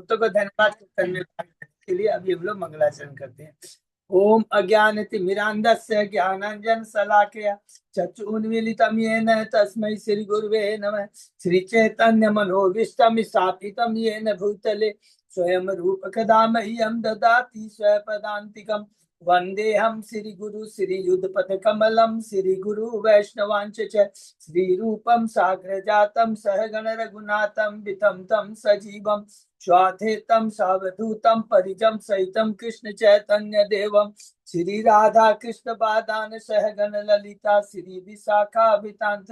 भक्तों को धन्यवाद करने के लिए अभी हम लोग मंगलाचरण करते हैं। ओम अज्ञानतिमिरान्धस्य ज्ञानांजन शलाकया चक्षुन्मीलितं येन तस्मै श्री गुरुवे नमः। श्री चैतन्य मनोभीष्टं स्थापितं येन भूतले स्वयं रूप कदा मह्यं ददाति स्वपदान्तिकम्। वंदेहम श्री गुरु श्री युद्धपथ कमलम श्री गुरु वैष्णवांच श्री रूपम साग्र जातम सहगण रघुनाथम वितम तम सजीवम स्वाधेतम सावधूतम परिजम सहितम कृष्ण चैतन्य देवम श्री राधा कृष्ण पादान सहगण ललिता श्री विशाखा वितांत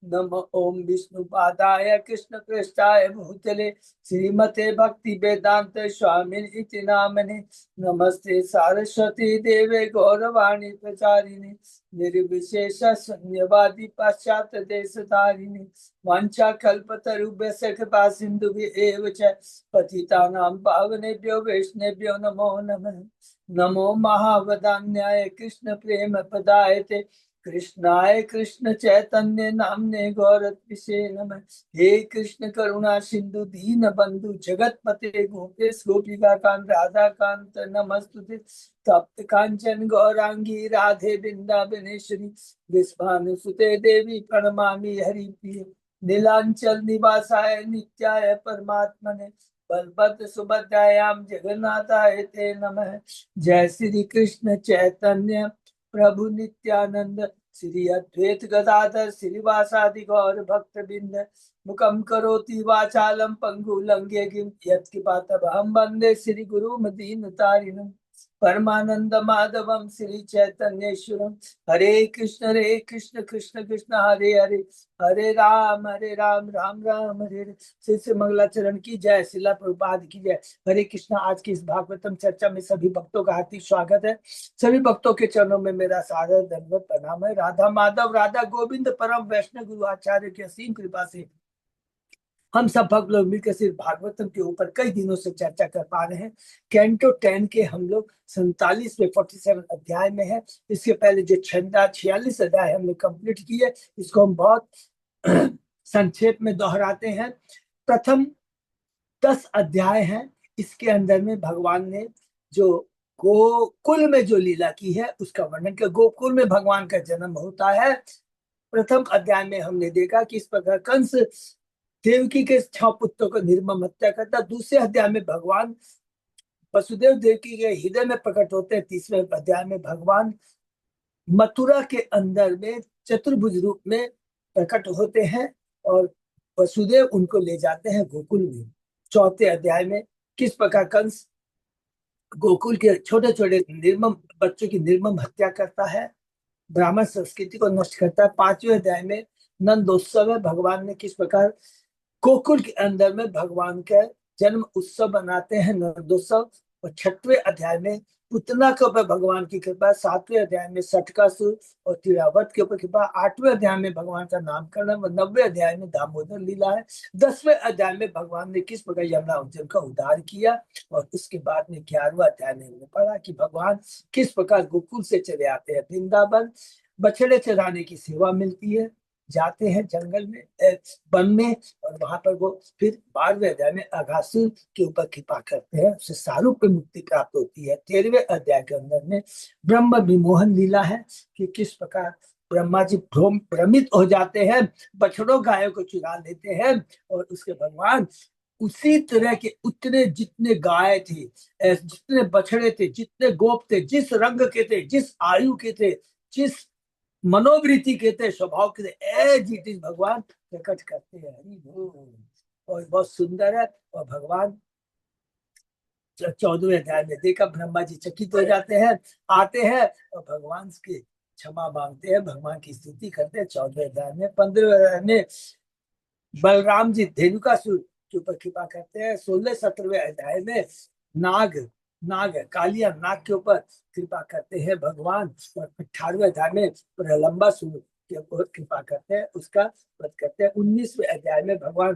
नम ओम विष्णु पादाय कृष्ण पृष्ठाय भूतले श्रीमते भक्ति वेदांत स्वामी इति नामने। नमस्ते सारस्वती देवे गौरवाणी प्रचारिणे निर्विशेष शून्यवादी पाश्चात्य देश तारिणे वांछा कल्पतरुभ्यश्च कृपा सिन्धुभ्येव च पतितानां पावनेभ्यो वैष्णवेभ्यो नमो नमः। नमो महावदान्याय कृष्ण प्रेम पदायते कृष्णाय कृष्ण चैतन्य नामने गौरत्विषे नमः। हे कृष्ण करुणा सिंधु दीन बंधु जगतपते गोपेश गोपिका कांत राधा कांत नमस्तुते। तप्त कांचन गौरांगी राधे वृंदावनेश्वरी विश्वानुसुते देवी प्रणमामि हरिप्रिय। नीलांचल निवासाय नित्याय परमात्मने बलभद्र सुभद्रायाम जगन्नाथाय ते नमः। जय श्री कृष्ण चैतन्य प्रभु नित्यानंद श्री अद्वैत गदाधर श्रीवासादि गौर भक्त बिंद मुखम करोति वाचालम पंगु लंघे गिम यत्किपातमहं वंदे श्री गुरु मदीन तारिणम परमानंद माधवम श्री चैतन्येश्वरम। हरे कृष्ण कृष्ण कृष्ण हरे हरे हरे राम राम राम हरे हरे। श्री मंगलाचरण की जय, शिला प्रभुपाद की जय। हरे कृष्ण। आज की इस भागवतम चर्चा में सभी भक्तों का हार्दिक स्वागत है। सभी भक्तों के चरणों में मेरा सादर दंडवत प्रणाम है। राधा माधव राधा गोविंद परम वैष्णव गुरु आचार्य की असीम कृपा से हम सब भक्त लोग मिलकर सिर्फ भागवतम के ऊपर कई दिनों से चर्चा कर पा रहे हैं। कैंटो 10 के हम लोग 47वें 47 अध्याय में है। इसके पहले जो 46 अध्याय हमने कंप्लीट किए, इसको हम बहुत संक्षेप में दोहराते हैं। प्रथम 10 अध्याय हैं, इसके अंदर में भगवान ने जो गोकुल में जो लीला की है उसका वर्णन किया। गोकुल में भगवान का जन्म होता है। प्रथम अध्याय में हमने देखा कि इस प्रकार कंस देवकी के 6 पुत्रों को निर्मम हत्या करता। दूसरे अध्याय में भगवान वसुदेव देवकी के हृदय में प्रकट होते हैं। तीसरे अध्याय में भगवान मथुरा के अंदर में चतुर्भुज रूप में प्रकट होते हैं और वसुदेव उनको ले जाते हैं गोकुल में। चौथे अध्याय में किस प्रकार कंस गोकुल के छोटे छोटे निर्मम बच्चों की निर्मम हत्या करता है, ब्राह्मण संस्कृति को नष्ट करता है। 5वें अध्याय में नंदोत्सव है, भगवान ने किस प्रकार गोकुल के अंदर में भगवान का जन्म उत्सव बनाते हैं, नंदोत्सव। और 6वें अध्याय में पुतना के ऊपर भगवान की कृपा। 7वें अध्याय में सटकासुर और तिरावत के ऊपर कृपा। 8वें अध्याय में भगवान का नामकरण। 9वें अध्याय में दामोदर लीला है। 10वें अध्याय में भगवान ने किस प्रकार यमुना उज्जैन का उद्धार किया। और उसके बाद में 11वां अध्याय में हमने पढ़ा कि भगवान किस प्रकार गोकुल से चले आते हैं वृंदावन, बछड़े चराने की सेवा मिलती है, जाते हैं जंगल में वन में, और वहां पर वो फिर 12वें अध्याय में अघासुर के ऊपर कृपा करते हैं, उससे सारूप पे मुक्ति प्राप्त होती है। 13वें अध्याय के अंदर में ब्रह्म विमोहन लीला है कि किस प्रकार ब्रह्मा जी भ्रमित हो जाते हैं, बछड़ों गायों को चुरा लेते हैं और उसके भगवान उसी तरह के उतने जितने गाय थे, जितने बछड़े थे, जितने गोप थे, जिस रंग के थे, जिस आयु के थे, जिस मनोवृत्ति के थे, स्वभाव के थे, एज इट इज भगवान प्रकट करते हैं। हरि बोल। और बहुत सुंदर है। और भगवान 14वें अध्याय में देखा ब्रह्मा जी चकित हो जाते हैं, आते हैं और भगवान के क्षमा मांगते हैं, भगवान की स्तुति करते हैं। 14वें अध्याय में 15वें अध्याय में बलराम जी धेनुकासुर के ऊपर कृपा करते हैं। 16-17वें अध्याय में नाग नाग कालिया नाग के ऊपर कृपा करते हैं भगवान। और 18वें अध्याय में प्रलंबासुर के ऊपर कृपा करते हैं, उसका वध करते हैं। 19वें अध्याय में भगवान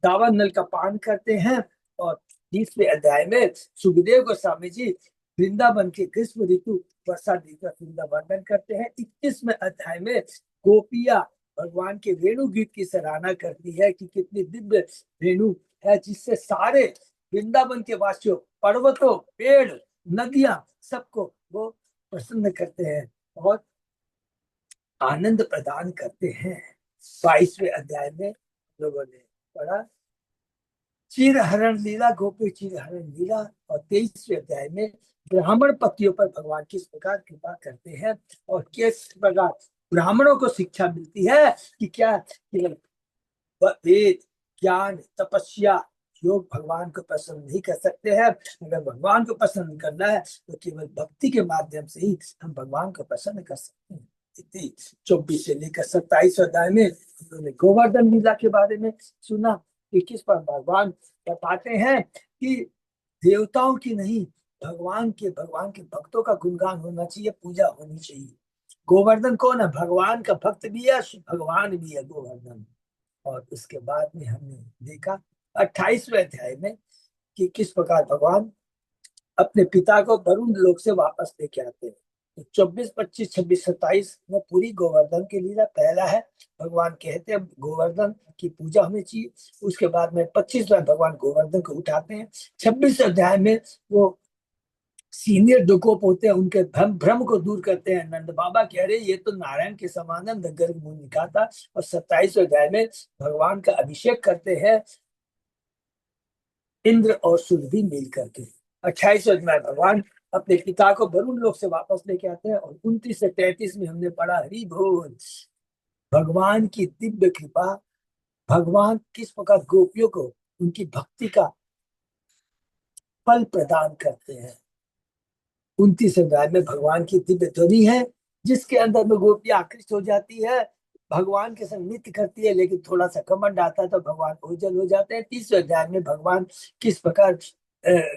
दावानल नल का पान करते हैं। और 20वें अध्याय में सुखदेव गोस्वामी जी वृंदावन के ग्रीष्म ऋतु वर्षा ऋतु का सुंदर वर्णन करते हैं। 21वें अध्याय में गोपिया भगवान के वेणु गीत की सराहना करती है कि कितनी दिव्य वेणु है जिससे सारे वृंदावन के वासियों, पर्वतों, पेड़, नदियां, सबको वो प्रसन्न करते हैं और आनंद प्रदान करते हैं। 22वें अध्याय में लोगों ने पढ़ा चीर हरण लीला, गोपी चीर हरण लीला। और 23वें अध्याय में ब्राह्मण पतियों पर भगवान किस प्रकार कृपा करते हैं और किस प्रकार ब्राह्मणों को शिक्षा मिलती है कि क्या केवल वेद, ज्ञान, तपस्या, योग भगवान को प्रसन्न नहीं कर सकते हैं। अगर भगवान को प्रसन्न करना है तो केवल भक्ति के माध्यम से ही हम भगवान को प्रसन्न कर सकते हैं। 24 से लेकर 27 अध्याय में उन्होंने गोवर्धन लीला के बारे में सुना कि किस पर भगवान बताते हैं कि देवताओं की नहीं, भगवान के भक्तों का गुणगान होना चाहिए, पूजा होनी चाहिए। गोवर्धन कौन है? भगवान का भक्त भी है, भगवान भी है गोवर्धन। और उसके बाद में हमने देखा 28वें अध्याय में कि किस प्रकार भगवान अपने पिता को वरुण लोक से वापस लेके आते हैं। तो 24, 25, 26, 27 में पूरी गोवर्धन की लीला पहला है। भगवान कहते हैं गोवर्धन की पूजा होनी चाहिए। उसके बाद में 25 में भगवान गोवर्धन को उठाते हैं। 26 अध्याय में वो सीनियर जो गोप होते हैं उनके भ्रम भ्रम को दूर करते हैं। नंद बाबा कह रहे ये तो नारायण के समान है, गर्भ मुनि का था। और 27 अध्याय में भगवान का अभिषेक करते हैं इंद्र और सूर्य भी मिल करके। 28 अध्याय भगवान अपने पिता को वरुण लोक से वापस लेके आते हैं। और 29 से 33 में हमने पढ़ा हरि बोल, भगवान की दिव्य कृपा, भगवान किस प्रकार गोपियों को उनकी भक्ति का फल प्रदान करते हैं। 29 अध्याय में भगवान की दिव्य ध्वनि है जिसके अंदर में गोपियां आकृष्ट हो जाती है, भगवान के संग नृत्य करती है। लेकिन थोड़ा सा कमंड आता है तो भगवान ओझल हो जाते हैं। 30वें अध्याय में भगवान किस प्रकार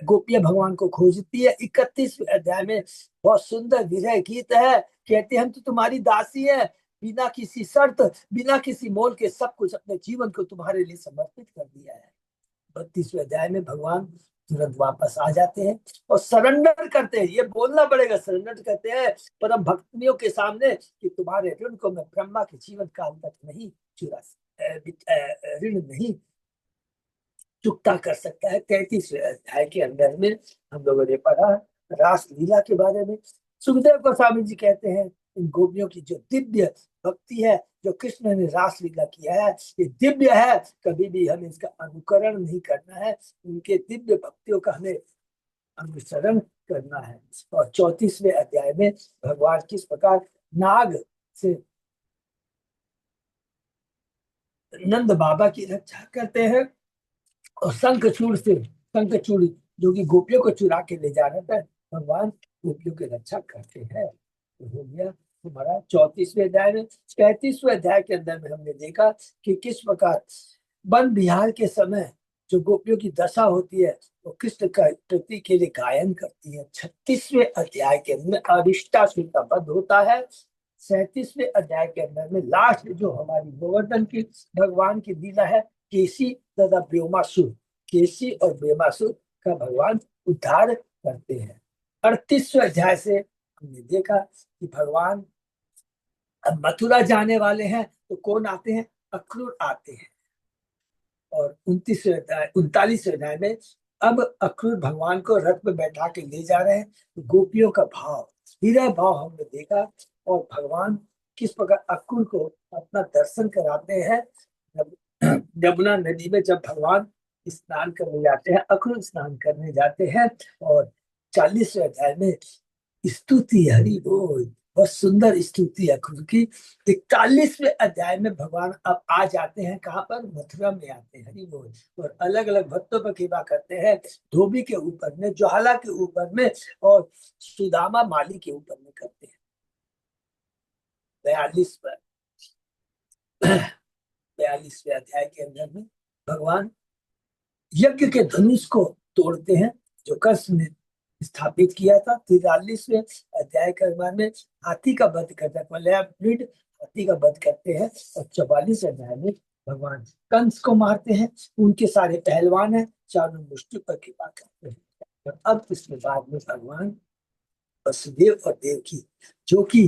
गोपियां भगवान को खोजती है। 31वें अध्याय में बहुत सुंदर विरह गीत है, कहते हैं हम तो तुम्हारी दासी है, बिना किसी शर्त, बिना किसी मोल के सब कुछ अपने जीवन को तुम्हारे लिए समर्पित कर दिया है। 32वें अध्याय में भगवान तुरंत वापस आ जाते हैं और सरेंडर करते हैं। ये बोलना पड़ेगा, सरेंडर करते हैं परम भक्तियों के सामने कि तुम्हारे ऋण को मैं ब्रह्मा के जीवन काल तक नहीं चुरा ऋण नहीं चुकता कर सकता है। 33वें अध्याय के अंदर में हम लोगों ने पढ़ा रास लीला के बारे में। सुखदेव गोस्वामी जी कहते हैं इन गोपियों की जो दिव्य भक्ति है, जो कृष्ण ने रास लीला किया है, ये दिव्य है। कभी भी हमें इसका अनुकरण नहीं करना है, उनके दिव्य भक्तियों का हमें अनुसरण करना है। और 34वें अध्याय में भगवान किस प्रकार नाग से नंद बाबा की रक्षा करते हैं और शंखचूड़ जो कि गोपियों को चुरा के ले जा रहा था, भगवान गोपियों की रक्षा करते हैं। तो हो गया हमारा 34वें अध्याय में। 35वें अध्याय के अंदर में हमने देखा कि किस प्रकार वन विहार के समय जो गोपियों की दशा होती है वो कृष्ण का प्रति के लिए गायन करती है। 36वें अध्याय के अंदर अरिष्टासुर का वध होता है। 37वें अध्याय के अंदर में लास्ट जो हमारी गोवर्धन की भगवान की लीला है, केसी तथा ब्योमासुर, केसी और ब्योमासुर का भगवान उद्धार करते हैं। 38वें अध्याय से हमने देखा कि भगवान अब मथुरा जाने वाले हैं तो कौन आते हैं? अक्रूर आते हैं। और 39वें अध्याय में अब अक्रूर भगवान को रथ में बैठा के ले जा रहे हैं। तो गोपियों का भाव, हृदय भाव हमने देखा। और भगवान किस प्रकार अक्रूर को अपना दर्शन कराते हैं। यमुना नदी में जब भगवान स्नान करने जाते हैं, अक्रूर स्नान करने जाते हैं। और 40वें अध्याय में स्तुति, हरि बोल, बहुत सुंदर स्तुति है खुद की। 41वें अध्याय में भगवान अब आ जाते हैं, कहाँ पर? मथुरा में आते हैं, हरि बोल। और अलग अलग भक्तों पर कृपा करते हैं, धोबी के ऊपर में, ज्वाला के ऊपर में और सुदामा माली के ऊपर में करते हैं। 42वें अध्याय के अंदर में भगवान यज्ञ के धनुष को तोड़ते हैं जो कृष्ण ने स्थापित किया था। 43वें अध्याय के बाद में हाथी का वध करते हैं, हाथी का वध करते हैं। और 44 अध्याय में भगवान कंस को मारते हैं। उनके सारे पहलवान हैं, चारों मुष्टि पर कृपा करते हैं। और अब इसके बाद में भगवान वसुदेव और देवकी जो कि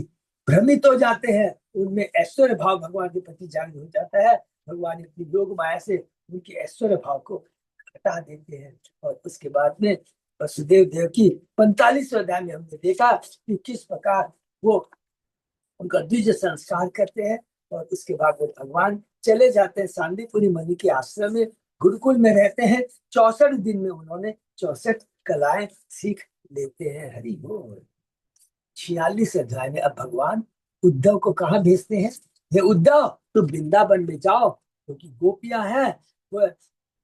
भ्रमित हो जाते हैं, उनमें ऐश्वर्य भाव भगवान के प्रति जागृत हो जाता है। भगवान अपनी योग माया से उनके ऐश्वर्य भाव को हटा देते हैं। और उसके बाद में वसुदेव देव की 45वें अध्याय में हमने देखा कि किस प्रकार वो उनका द्विज संस्कार करते हैं। और उसके बाद वो भगवान चले जाते हैं सांदीपुरी मुनि के आश्रम में, गुरुकुल में रहते हैं। 64 दिन में उन्होंने 64 कलाएं सीख लेते हैं। हरि बोल। 46 अध्याय में अब भगवान उद्धव को कहाँ भेजते हैं? हे उद्धव, तुम वृंदावन में जाओ, क्योंकि गोपियां हैं, वो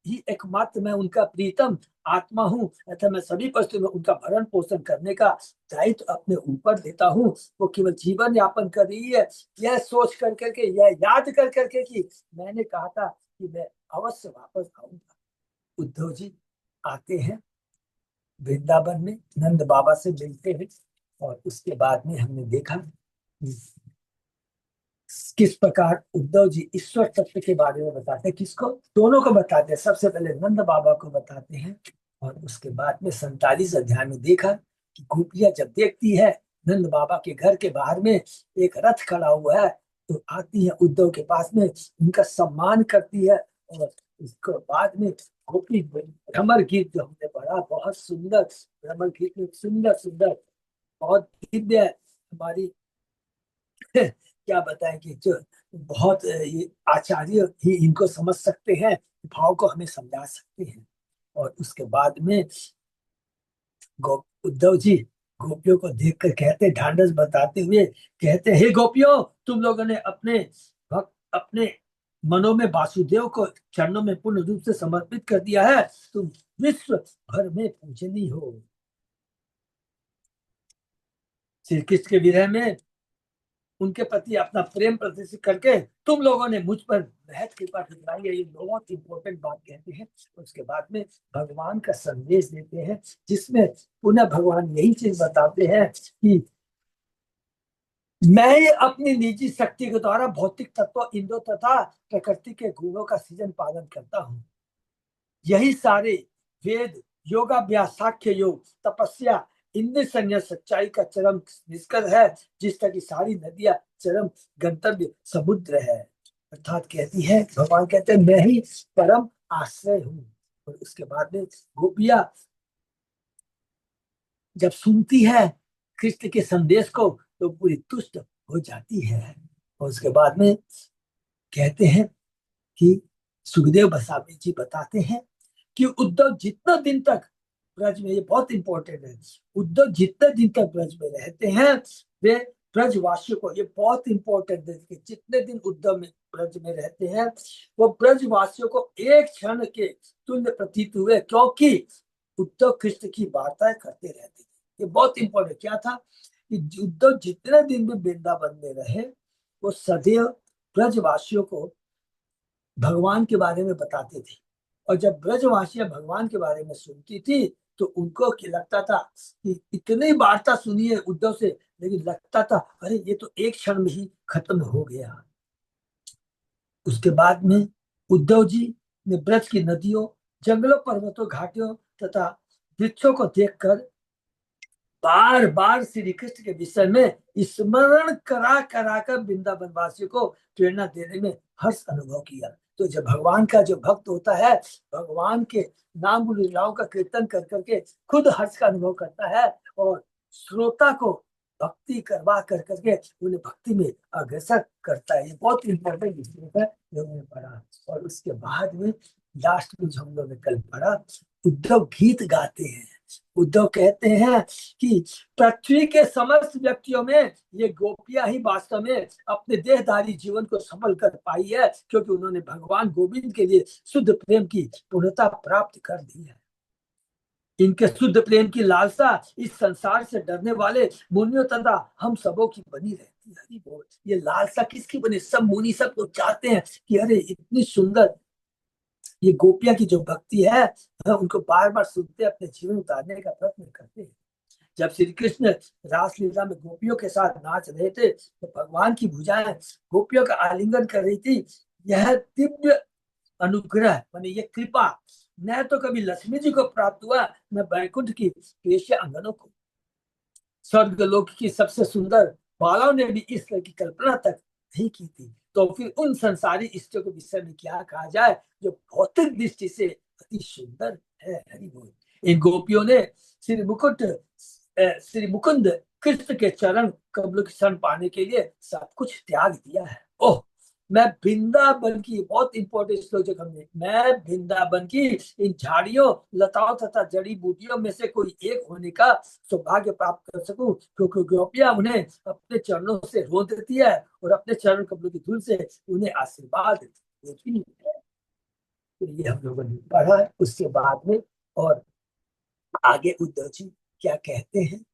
ही एकमात्र मैं उनका प्रीतम आत्मा हूँ, अतः मैं सभी वस्तु में उनका भरण पोषण करने का दायित्व अपने ऊपर लेता हूँ। वो केवल जीवन यापन कर रही है, यह सोच कर करके, यह याद कर करके कि मैंने कहा था कि मैं अवश्य वापस आऊंगा। उद्धव जी आते हैं वृंदावन में, नंद बाबा से मिलते हैं। और उसके बाद में हमने देखा किस प्रकार उद्धव जी ईश्वर तत्व के बारे में बताते हैं। किसको? दोनों को बताते हैं। सबसे पहले नंद बाबा को बताते हैं, और उसके बाद में 47 अध्याय में देखा कि गोपियां जब देखती है नंद बाबा के घर के बाहर में एक रथ खड़ा हुआ है, तो आती है उद्धव के पास में, उनका सम्मान करती है। और उसके बाद में गोपी भ्रमर गीत जो हमने पढ़ा, बहुत सुंदर भ्रमर गीत में, सुंदर सुंदर, बहुत दिव्य है। हमारी क्या बताएं कि जो बहुत ये आचार्य ही इनको समझ सकते हैं, भाव को हमें समझा सकते हैं। और उसके बाद में उद्धव जी गोपियों को देखकर कहते, ढांढस बताते हुए कहते, हे गोपियों, तुम लोगों ने अपने भक्त अपने मनों में वासुदेव को चरणों में पूर्ण रूप से समर्पित कर दिया है, तुम विश्व भर में पूजनीय हो। श्री कृष्ण के विरह में उनके प्रति अपना प्रेम प्रदर्शित करके तुम लोगों ने मुझ पर बेहद कृपा दिखाई है, ये बहुत इंपॉर्टेंट बात कहते हैं। उसके बाद में भगवान का संदेश देते हैं, जिसमें पुनः भगवान यही चीज बताते हैं कि मैं अपनी निजी शक्ति के द्वारा भौतिक तत्व, इंद्रियों तथा प्रकृति के गुणों का सृजन पालन करता हूँ। यही सारे वेद, योगाभ्यास, साख्य योग, तपस्या, इंद्रिय संयम सच्चाई का चरम निष्कर्ष है, जिस तरह की सारी नदियां चरम गंतव्य समुद्र है। अर्थात कहती है, भगवान कहते हैं मैं ही परम आश्रय हूँ। और उसके बाद में गोपियां जब सुनती है कृष्ण के संदेश को, तो पूरी तुष्ट हो जाती है। और उसके बाद में कहते हैं कि सुखदेव गोस्वामी जी बताते हैं कि उद्धव जितना दिन तक ब्रज में, ये बहुत इंपॉर्टेंट है, उद्धव जितने दिन तक ब्रज में रहते हैं, वे ब्रजवासियों को, ये बहुत इंपॉर्टेंट है कि जितने दिन उद्धव में ब्रज में रहते हैं, वो ब्रजवासियों को एक क्षण के तुल्य प्रतीत हुए, क्योंकि उद्धव कृष्ण की वार्ताएं करते रहते थे। ये बहुत इंपॉर्टेंट क्या था कि उद्धव जितने दिन भी वृंदावन में रहे, वो सदैव ब्रजवासियों को भगवान के बारे में बताते थे। और जब ब्रजवासियां भगवान के बारे में सुनती थी, तो उनको लगता था कि इतनी वार्ता सुनी है उद्धव से, लेकिन लगता था अरे ये तो एक क्षण में ही खत्म हो गया। उसके बाद में उद्धव जी ने ब्रज की नदियों, जंगलों, पर्वतों, घाटियों तथा वृक्षों को देखकर बार बार श्री कृष्ण के विषय में स्मरण करा करा कर वृंदावन वासियों को प्रेरणा देने में हर्ष अनुभव किया। तो जब भगवान का जो भक्त होता है, भगवान के नाम लीलाओं का कीर्तन कर करके खुद हर्ष का अनुभव करता है, और श्रोता को भक्ति करवा कर करके उन्हें भक्ति में अग्रसर करता है। ये बहुत इंपॉर्टेंट विषय है जो मैंने पढ़ा। और उसके बाद में लास्ट में जो हम लोग ने कल पढ़ा, उद्धव गीत गाते हैं। उद्धव कहते हैं कि पृथ्वी के समस्त व्यक्तियों में ये गोपियां ही वास्तव में अपने देहधारी जीवन को सफल कर पाई है, क्योंकि उन्होंने भगवान गोविंद के लिए शुद्ध प्रेम की पूर्णता प्राप्त कर दी है। इनके शुद्ध प्रेम की लालसा इस संसार से डरने वाले मुनियों तथा हम सबों की बनी रहती है। हरि बोल। ये लालसा किसकी बनी? सब मुनि सब लोग चाहते हैं कि अरे इतनी सुंदर ये गोपियां की जो भक्ति है, उनको बार बार सुनते अपने जीवन उतारने का प्रयत्न करते हैं। जब श्री कृष्ण रासलीला में गोपियों के साथ नाच रहे थे, तो भगवान की भुजाएं गोपियों का आलिंगन कर रही थी। यह दिव्य अनुग्रह माने ये कृपा न तो कभी लक्ष्मी जी को प्राप्त हुआ, न वैकुंठ की वेश्या अंगनों को। स्वर्ग लोक की सबसे सुंदर बालाओं ने भी इस तरह की कल्पना तक नहीं की थी। तो फिर उन संसारी स्त्रियों के विषय में क्या कहा जाए जो भौतिक दृष्टि से अति सुंदर है। हरि बोल। इन गोपियों ने श्री मुकुंद कृष्ण के चरण कमलों की शरण पाने के लिए सब कुछ त्याग दिया है। ओह, मैं वृंदावन की, बहुत इंपॉर्टेंट श्लोक जो हमने, मैं वृंदावन की इन झाड़ियों, लताओं तथा जड़ी बूटियों में से कोई एक होने का सौभाग्य प्राप्त कर सकूं, क्योंकि गोपियां उन्हें अपने चरणों से रोंद देती है और अपने चरण कमलों की धूल से उन्हें आशीर्वाद देती है। तो ये हम लोगों ने पढ़ा है। उसके बाद में और आगे उद्धव जी क्या कहते हैं,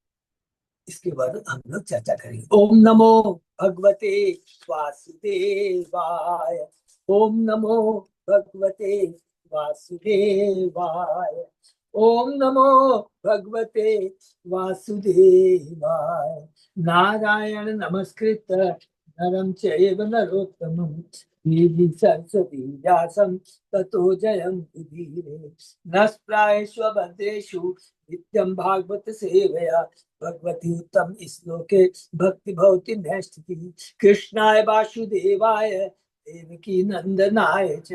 इसके बाद हम लोग चर्चा करेंगे। ओम नमो भगवते वासुदेवाय। ओम नमो भगवते वासुदेवाय। ओम नमो भगवते वासुदेवाय। नारायण नमस्कृत नरं चैव नरोत्तमं देवी सरस्वती व्यासं ततो जयं उदीरये। नस्प्रायेषु भद्रेषु नित्यं भागवत सेवया भगवती उत्तम श्लोके भक्ति भवति नैष्ठिकी। कृष्णाय वासुदेवाय देवकी नंदनाय च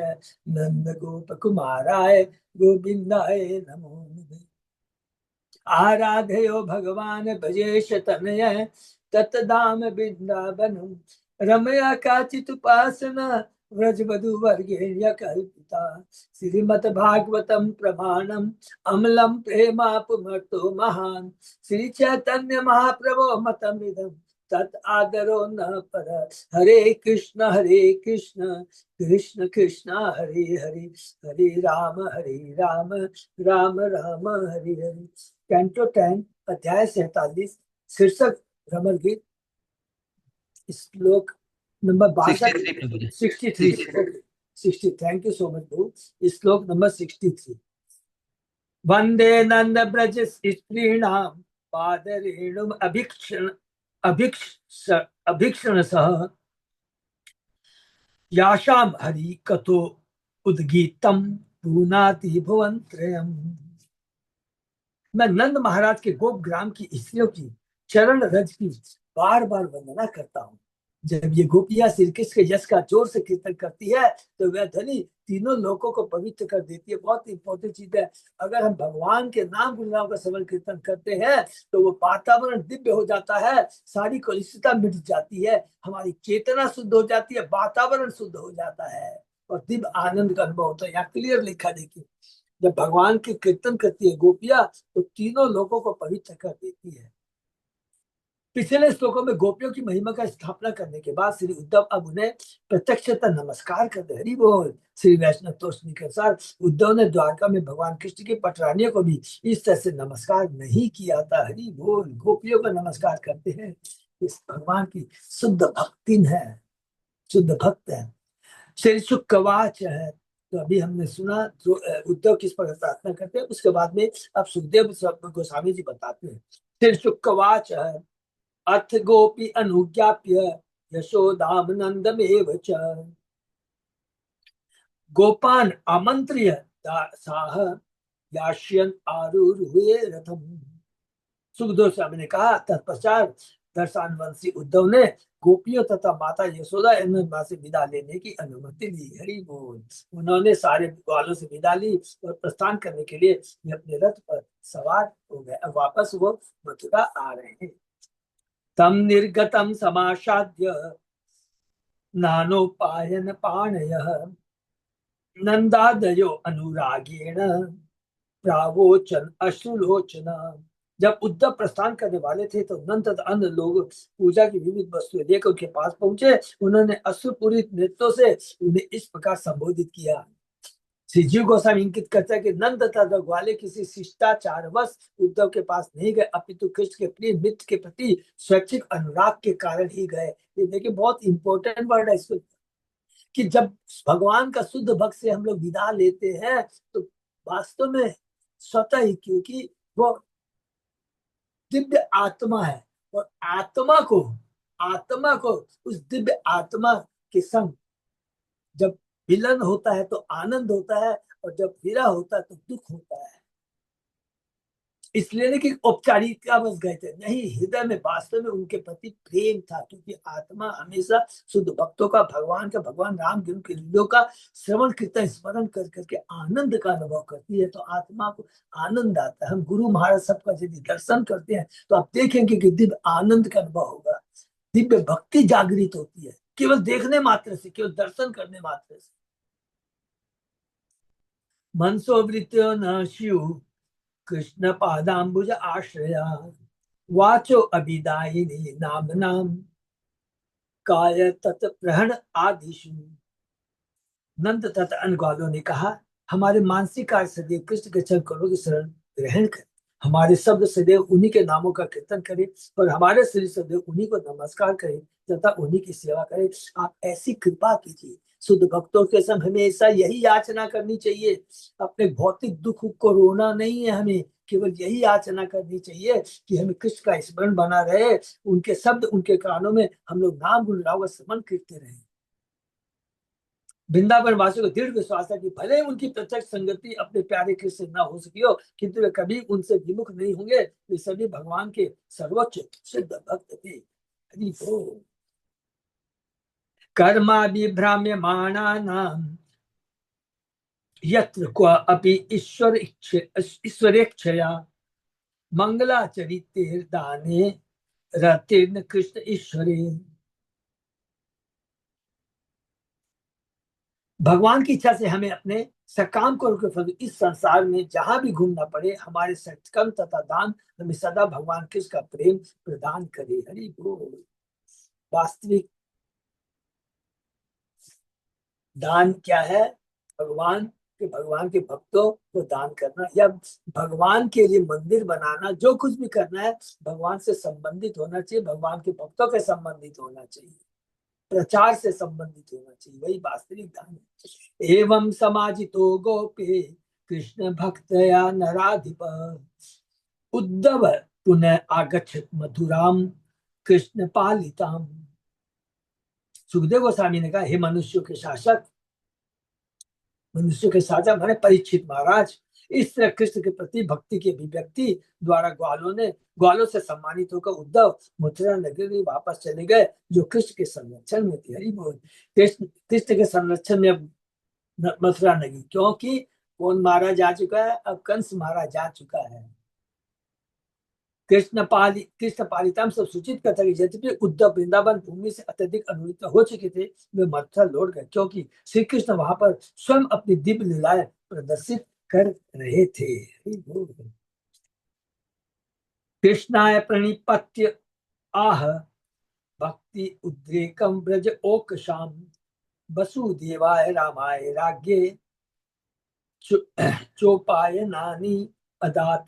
नंद गोप कुमाराय गोविंदाय नमो नमः। आराधयो भगवान भजेश तनय ततदाम वृंदावनम रमया काचित उपासना व्रजवधु वर्गेण्य कल्पिता। श्रीमद् भागवतम प्रमाणम अमलम प्रेमापुमर्तो महान श्री चैतन्य महाप्रभो मतमिदं तत् आदरो न पर। हरे कृष्ण कृष्ण कृष्ण हरे हरे, हरे राम राम राम हरे हरे। कैंटो 10 अध्याय 47 शीर्षक भ्रमर गीत, श्लोक number 62 63। Thank you so much बू। श्लोक नंबर 63। वंदे नंद ब्रज स्त्रीणां पादरेणुम अभीक्षण सह याशाम हरि कथो उद्गीतम पूनाति भुवन त्रयम्। मैं नंद महाराज के गोप ग्राम की स्त्रियों की चरण रज की बार बार वंदना करता हूँ। जब ये गोपियां श्री कृष्ण के यश का जोर से कीर्तन करती है तो वह ध्वनि तीनों लोकों को पवित्र कर देती है। बहुत इंपॉर्टेंट चीज है। अगर हम भगवान के नाम गुणगान का श्रवण कीर्तन करते हैं तो वो वातावरण दिव्य हो जाता है, सारी कलुषिता मिट जाती है, हमारी चेतना शुद्ध हो जाती है, वातावरण शुद्ध हो जाता है और दिव्य आनंद का अनुभव होता है। यहाँ क्लियर लिखा देखिए, जब भगवान की कीर्तन करती है गोपियां तो तीनों लोगों को पवित्र कर देती है। पिछले श्लोकों में गोपियों की महिमा का स्थापना करने के बाद श्री उद्धव अब उन्हें प्रत्यक्षतः नमस्कार करते। हरि बोल। श्री वैष्णव तोषणी के अनुसार उद्धव ने द्वारका में भगवान कृष्ण की पटरानियों को भी इस तरह से नमस्कार नहीं किया था। हरि बोल। गोपियों को नमस्कार करते हैं, इस भगवान की शुद्ध भक्ति है, शुद्ध भक्त है। श्री शुकवाच है, तो अभी हमने सुना जो उद्धव किस प्रकार प्रार्थना करते हैं। उसके बाद में अब सुखदेव गोस्वामी जी बताते हैं। श्री शुकवाच है, अथ गोपी अनुज्ञाप्य यशोदाम नंदमेव च गोपान आमंत्र्य साह यास्यन् आरूढ़ रथम। सुखदेव स्वामी ने कहा, तत्पश्चात दर्शनवंशी उद्धव ने गोपियों तथा माता यशोदा एवं मां से विदा लेने की अनुमति ली। हरि बोल। उन्होंने सारे ग्वालों से विदा ली और प्रस्थान करने के लिए अपने रथ पर सवार हो गए। अब वापस वो मथुरा आ रहे हैं। तम निर्गतम समासाद्य नानोपायन पाणयः नंदादयो अनुरागेण प्रावोचन अश्रुलोचन। जब उद्धव प्रस्थान करने वाले थे तो नंद तथा अन्य लोग पूजा की विविध वस्तुएं लेकर उनके पास पहुंचे। उन्होंने अश्रुपूरित नेत्रों से उन्हें इस प्रकार संबोधित किया। श्री जीव गोस्वामी इंगित करता है कि नंद तथा ग्वाले किसी शिष्टाचारवश उद्धव के पास नहीं गए, अपितु कृष्ण के प्रिय मित्र के प्रति स्वैच्छिक अनुराग के कारण ही गए। ये देखिए बहुत इंपॉर्टेंट वर्ड है इसको, कि जब भगवान का शुद्ध भक्त से हम लोग विदा लेते हैं तो वास्तव में स्वतः ही, क्योंकि वो दिव्य आत्मा है और आत्मा को उस दिव्य आत्मा के संग जब मिलन होता है तो आनंद होता है और जब विरह होता है तो दुख होता है। इसलिए नहीं कि औपचारिकता बस गए थे, नहीं, हृदय में वास्तव में उनके प्रति प्रेम था, क्योंकि आत्मा हमेशा शुद्ध भक्तों का भगवान राम की उनके लीलों का श्रवण कीर्तन स्मरण कर करके आनंद का अनुभव करती है, तो आत्मा को आनंद आता है। हम गुरु महाराज सबका यदि दर्शन करते हैं तो आप देखेंगे कि दिव्य आनंद का अनुभव होगा, दिव्य भक्ति जागृत होती है, केवल देखने मात्र से, केवल दर्शन करने मात्र से। मनसो वृत्यो न स्यु कृष्ण पादाम्बुज आश्रया, वाचो अभिदायिनी नाम नाम काय तत् प्रहण आदिशु। नंद तथा अन्य ग्वालों ने कहा, हमारे मानसिक कार्य सदैव कृष्ण के चरण करों की शरण ग्रहण कर, हमारे शब्द सदैव उन्हीं के नामों का कीर्तन करें और हमारे शरीर सदैव उन्हीं को नमस्कार करें तथा उन्हीं की सेवा करें। आप ऐसी कृपा कीजिए। शुद्ध भक्तों के संग हमेशा यही याचना करनी चाहिए, अपने भौतिक दुख को रोना नहीं है, हमें केवल यही याचना करनी चाहिए कि हमें कृष्ण का स्मरण बना रहे, उनके शब्द उनके कानों में हम लोग नाम गुण राव स्मरण करते रहे। वृंदावन वासियों को दृढ़ विश्वास है कि भले ही उनकी प्रत्यक्ष संगति अपने प्यारे कृष्ण से न हो सकी हो, किंतु वे कभी उनसे विमुख नहीं होंगे। वे सभी भगवान के सर्वोच्च सिद्ध भक्त थे। हरि बोल। कर्मा विभ्राम्यमाणानां यत्र क्वापि ईश्वरेच्छया मंगलाचरितेर्दाने रतिर्न कृष्ण ईश्वरे। भगवान की इच्छा से हमें अपने सकाम कर्म के फल इस संसार में जहां भी घूमना पड़े, हमारे सत्कर्म तथा दान हमें सदा भगवान कृष्ण का प्रेम प्रदान करे। हरि बोल। वास्तविक दान क्या है? भगवान के भक्तों को दान करना, या भगवान के लिए मंदिर बनाना, जो कुछ भी करना है भगवान से संबंधित होना चाहिए, भगवान के भक्तों के संबंधित होना चाहिए, प्रचार से संबंधित होना चाहिए, वही वास्तविक दान है। एवं समाजितो गोपे कृष्ण भक्तया नराधिप उद्धव पुनः आगच्छत मथुराम कृष्ण पालिताम। सुखदेव गोस्वामी ने कहा, हे मनुष्यों के शासक, मनुष्य के साजा माने परीक्षित महाराज, इस तरह कृष्ण के प्रति भक्ति की अभिव्यक्ति द्वारा ग्वालों से सम्मानित होकर उद्धव मथुरा नगरी वापस चले गए, जो कृष्ण के संरक्षण में थे। हरि बोल। कृष्ण के संरक्षण में अब मथुरा नगरी, क्योंकि कौन मारा जा चुका है? अब कंस मारा जा चुका है। कृष्ण पालिताम सब सूचित करता है कि यद्यपि उद्धव वृंदावन भूमि से अत्यधिक अनुरक्त हो चुके थे, वे मथुरा लौट गए, क्योंकि श्री कृष्ण वहां पर स्वयं अपनी दिव्य लीलाएं प्रदर्शित कर रहे थे। कृष्णाय प्रणिपत्य आह भक्ति उद्रेकम ब्रज ओकशाम वसुदेवाय रामाय राज्ञे चोपाय नानी अदात।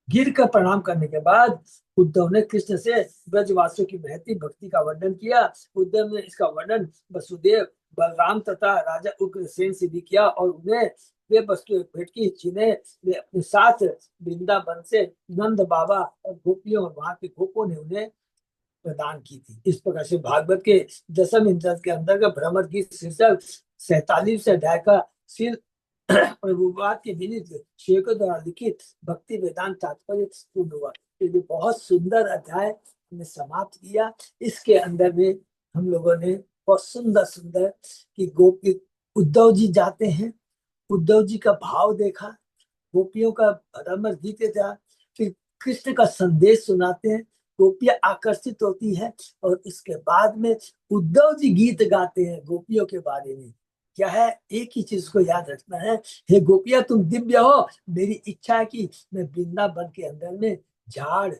गिर कर प्रणाम करने के बाद उद्धव ने कृष्ण से ब्रजवासियों की महती भक्ति का वर्णन किया। उद्धव ने इसका वर्णन वसुदेव, बलराम तथा राजा उग्रसेन से भी किया और उन्हें वे वस्तुएं भेंट की जिन्हें वे अपने साथ वृंदावन से नंद बाबा और गोपियों और वहां के गोपों ने उन्हें प्रदान की थी। इस प्रकार से भागवत के दसम स्कंद के अंतर्गत भ्रमर गीत शीर्षक 47 अध्याय का शील प्रभुपाद के विनीत शेखों द्वारा लिखित भक्ति वेदांत तात्पर्य पूर्ण हुआ। ये बहुत सुंदर अध्याय हमने समाप्त किया। इसके अंदर में हम लोगों ने बहुत सुंदर सुंदर कि गोपी उद्धव जी जाते हैं, उद्धव जी का भाव देखा, गोपियों का भ्रमर गीत था, फिर कृष्ण का संदेश सुनाते हैं, गोपियां आकर्षित होती है और इसके बाद में उद्धव जी गीत गाते हैं गोपियों के बारे में। क्या है? एक ही चीज को याद रखना है, हे गोपियां तुम दिव्य हो, मेरी इच्छा है कि मैं वृंदावन के अंदर में झाड़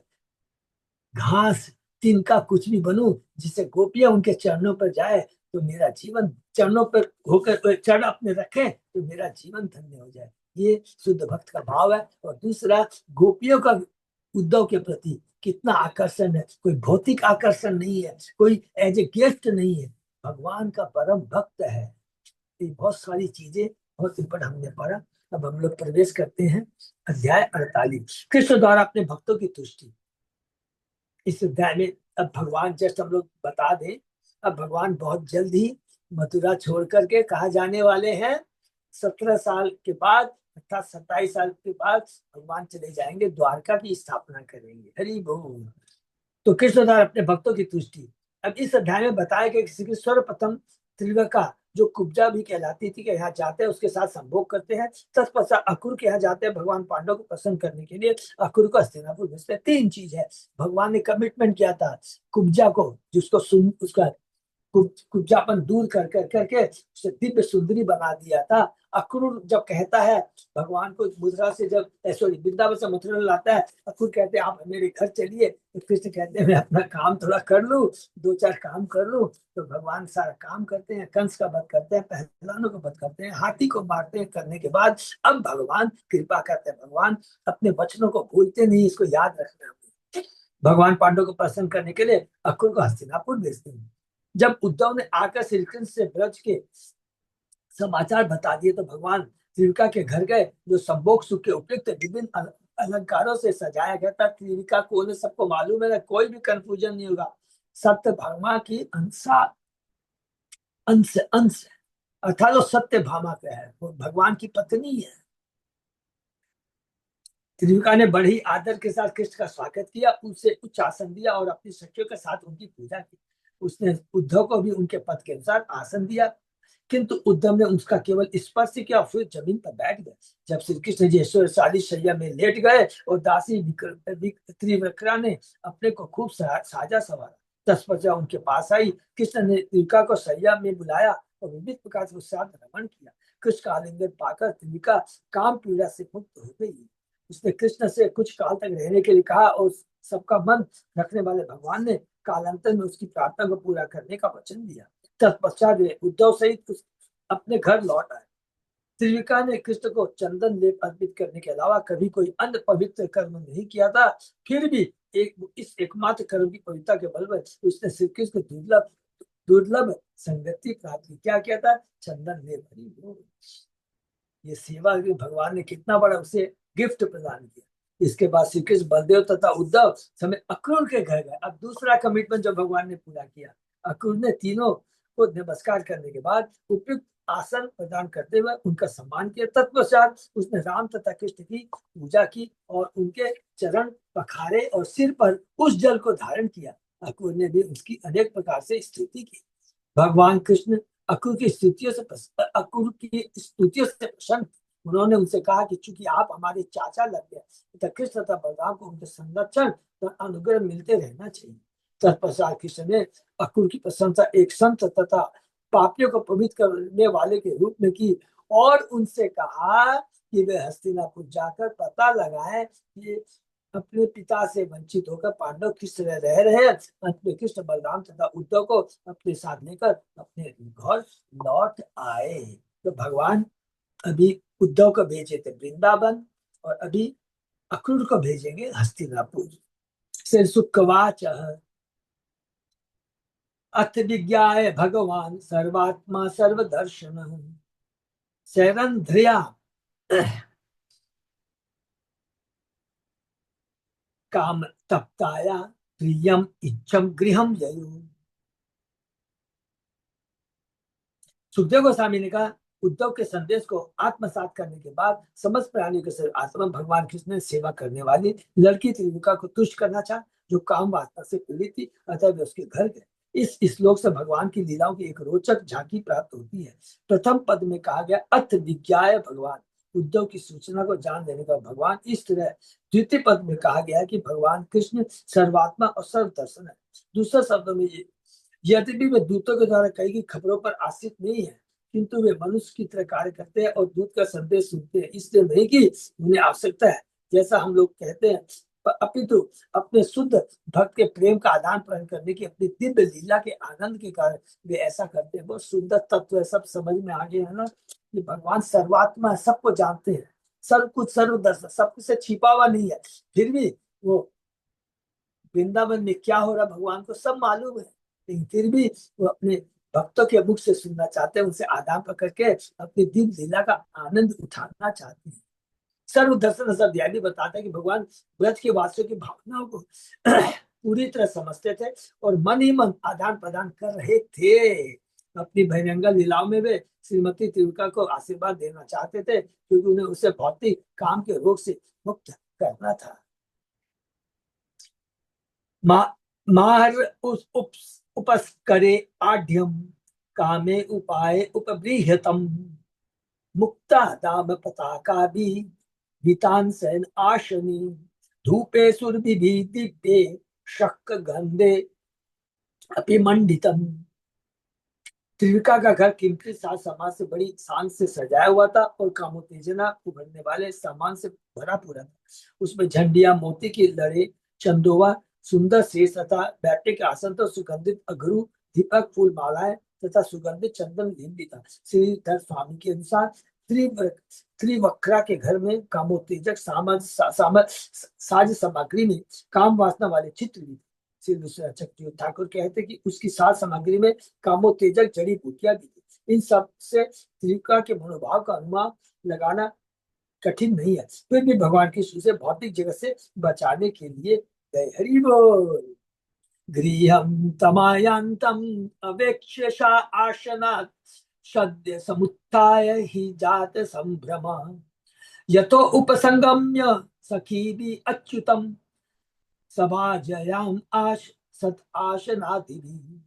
घास तिनका कुछ भी बनूं, जिससे गोपियां उनके चरणों पर जाए तो मेरा जीवन, चरणों पर होकर चरण अपने रखें तो मेरा जीवन धन्य हो जाए। ये शुद्ध भक्त का भाव है। और दूसरा, गोपियों का उद्धव के प्रति कितना आकर्षण है, कोई भौतिक आकर्षण नहीं है, कोई एज ए गेस्ट नहीं है, भगवान का परम भक्त है। ये बहुत सारी चीजें बहुत ऊपर हमने पढ़ा। अब हम लोग प्रवेश करते हैं अध्याय 48, कृष्ण द्वारा अपने भक्तों की तुष्टि। इस अध्याय में अब भगवान, जस्ट हम लोग बता दें, अब भगवान बहुत जल्द ही मथुरा छोड़ करके कहा जाने वाले हैं। 17 साल के बाद अर्थात 27 साल के बाद भगवान चले जाएंगे, द्वारका की स्थापना करेंगे। हरि बोल। तो कृष्ण द्वारा अपने भक्तों की तुष्टि। अब इस अध्याय में बताया गया कि श्री कृष्ण सर्वप्रथम त्रिलोका जो कुब्जा भी कहलाती थी, कि यहाँ जाते हैं उसके साथ संभोग करते हैं। तत्पश्चात अक्रूर के यहाँ जाते हैं भगवान पांडव को प्रसन्न करने के लिए। अक्रूर को हस्तिनापुर भेजते हैं। तीन चीज है, भगवान ने कमिटमेंट किया था कुब्जा को, जिसको सुन उसका कुब्जापन दूर कर कर करके उसे दिव्य सुंदरी बना दिया था। अक्रूर जब कहता है भगवान को, मथुरा से जब सॉरी वृंदावन से मथुरा लाता है, अक्रूर कहते हैं आप मेरे घर चलिए, तो कृष्ण कहते हैं मैं अपना काम थोड़ा कर लूं, दो चार काम कर लूं। तो भगवान सारा काम करते हैं, कंस का वध करते हैं, पहलवानों का वध करते हैं, हाथी को मारते हैं, करने के बाद अब भगवान कृपा करते हैं। भगवान अपने वचनों को भूलते नहीं, इसको याद रखना। भगवान पांडव को प्रसन्न करने के लिए अक्रूर को हस्तिनापुर भेजते हैं। जब उद्धव ने आकर श्री कृष्ण से ब्रज के समाचार बता दिए, तो भगवान त्रिविका के घर गए, जो संभोग सुख के उपयुक्त विभिन्न अलंकारों से सजाया गया था। त्रिविका को सबको मालूम है, कोई भी कंफ्यूजन नहीं होगा। सत्य भामा की अंशा अंश अंश, अर्थात वो सत्य भामा का है, वो भगवान की पत्नी है। त्रिविका ने बड़ी आदर के साथ कृष्ण का स्वागत किया, उनसे उच्च आसन दिया और अपनी सखियों के साथ उनकी पूजा की। उसने उद्धव को भी उनके पद के अनुसार आसन दिया, किंतु उद्धव ने उसका केवल स्पर्श किया, फिर जमीन पर बैठ गए। जब श्री कृष्ण जी ऐश्वर्यशाली शैया में लेट गए और दासी त्रिविक्रा ने अपने को खूब साजा संवारा, तत्पश्चात उनके पास आई। कृष्ण ने त्रिविका को शैया में बुलाया और विविध प्रकार से उसके साथ रमण किया। कृष्ण का आलिंगन पाकर त्रिविका काम पीड़ा से मुक्त हो गई। उसने कृष्ण से कुछ काल तक रहने के लिए कहा और सबका मन रखने वाले भगवान ने कालांतर में उसकी प्रार्थना को पूरा करने का वचन दिया। तत्पश्चात वे उद्धव सहित अपने घर लौट आए। त्रिविका ने कृष्ण को चंदन लेप अर्पित करने के अलावा कभी कोई अन्य पवित्र कर्म नहीं किया था। फिर भी इस एकमात्र कर्म की पवित्रता के बल पर उसने श्री कृष्ण को दुर्लभ दुर्लभ संगति प्राप्त की। क्या किया था? चंदन लेप। ये सेवा भगवान ने कितना बड़ा उसे गिफ्ट प्रदान किया। इसके बाद श्री कृष्ण बलदेव तथा उद्धव समय अक्रूर के घर गए। अब दूसरा कमिटमेंट जो भगवान ने पूरा किया, अक्रूर ने तीनों को नमस्कार करने के बाद उपयुक्त आसन प्रदान करते हुए उनका सम्मान किया। तत्पश्चात उसने राम तथा कृष्ण की पूजा की और उनके चरण पखारे और सिर पर उस जल को धारण किया। अक्रूर ने भी उसकी अनेक प्रकार से स्तुति की। भगवान कृष्ण अक्रूर की स्तुतियों से प्रसन्न। उन्होंने उनसे कहा कि चूंकि आप हमारे चाचा लग गए, तथा कृष्ण तथा बलराम को उनके संरक्षण और अनुग्रह मिलते रहना चाहिए। तत्पश्चात कृष्ण ने अक्रूर की प्रशंसा एक संत तथा पापियों को पवित्र करने वाले के रूप में की और उनसे कहा कि वे हस्तिनापुर जाकर पता लगाएं कि अपने पिता से वंचित होकर पांडव किस तरह रह रहे हैं। अंत में कृष्ण बलराम तथा उद्धव को अपने साथ लेकर अपने घर लौट आए। तो भगवान अभी उद्धव को भेजे थे वृंदावन और अभी अक्रूर को भेजेंगे हस्तिनापुर। से सुखवाच अथ विज्ञाय भगवान सर्वात्मा सर्वदर्शन शैरंध्रिया काम तप्ताया प्रियम इच्छम गृहम ययु। सुखदेव गोस्वामी ने कहा, उद्धव के संदेश को आत्मसात करने के बाद समस्त प्राणियों के आत्मा भगवान कृष्ण ने सेवा करने वाली लड़की त्रिविका को तुष्ट करना चाहा, जो काम वासना से पीड़ित थी। अतः वे उसके घर गए। इस श्लोक से भगवान की लीलाओं की एक रोचक झांकी प्राप्त होती है। प्रथम पद में कहा गया अथ विज्ञाय भगवान, उद्धव की सूचना को जान देने का भगवान इस तरह। द्वितीय पद में कहा गया कि भगवान कृष्ण सर्वात्मा और सर्वदर्शन है। दूसरे शब्दों में यद्यपि वे दूतों के द्वारा कई की खबरों पर आश्रित नहीं है, किंतु वे मनुष्य की तरह कार्य करते हैं और दूत का संदेश सुनते हैं। इसलिए नहीं कि उन्हें आवश्यकता है, जैसा हम लोग कहते हैं, अपितु अपने शुद्ध भक्त के प्रेम का आदान प्रदान करने की अपनी दिव्य लीला के आनंद के कारण वे ऐसा करते हैं। बहुत सुंदर तत्व है, सब समझ में आ गए है ना कि भगवान सर्वात्मा है, सबको जानते हैं, सब कुछ सर्वदर्शन, सब कुछ से छिपा हुआ नहीं है। फिर भी वो वृंदावन में क्या हो रहा भगवान को सब मालूम है, लेकिन फिर भी वो अपने भक्तों के मुख से सुनना चाहते हैं, उनसे आदान पकड़ के अपनी दिव्य लीला का आनंद उठाना चाहते हैं। सर्वदर्शन अध्याय भी बताता है कि भगवान ब्रज के वासियों की भावनाओं को पूरी तरह समझते थे और मन ही मन आदान प्रदान कर रहे थे। अपनी बहिरंगा लीलाओं में वे श्रीमती त्रिविका को आशीर्वाद देना चाहते थे, क्योंकि उन्हें उसे भौतिक काम के रोग से मुक्त करना था। मार उस उपस्करे आढ्यम कामे उपाय उपबृहतम मुक्ता दाम पताका भी वितानसेन आशनी धूपे सुरभि दीप्ते शक गंधे अपि मंडितम। त्रिविका का घर कीमती साज सामान से बड़ी शान से सजाया हुआ था और कामोत्तेजना उभरने वाले सामान से भरा पूरा था। उसमें झंडिया, मोती की लड़े, चंदोवा, सुंदर शेष तथा बैठने के आसन तो सुगंधित अगरू, दीपक, फूल मालाएं तथा सुगंधित चंदन लेप भी था। श्रीधर स्वामी के अनुसार त्रिवक्रा के घर में कामोत्तेजक साज सामग्री में काम वासना वाले चित्र भी थे। श्री दूसरा चक्रवर्ती ठाकुर कहते कि उसकी साज सामग्री में कामोत्तेजक जड़ी बूटियां भी थी। इन सब से त्रिविका के मनोभाव का अनुमान लगाना कठिन नहीं है। फिर भी भगवान कृष्ण से भौतिक जगत से बचाने के लिए गए। हरि बोल। गृहं तमायांतम अवेक्ष्य आशनात् सद्य समुत्थाय हि जात संभ्रम यतो उपसंगम्य सखी भी अच्युतम सभाजयाम सत आशनाति भी।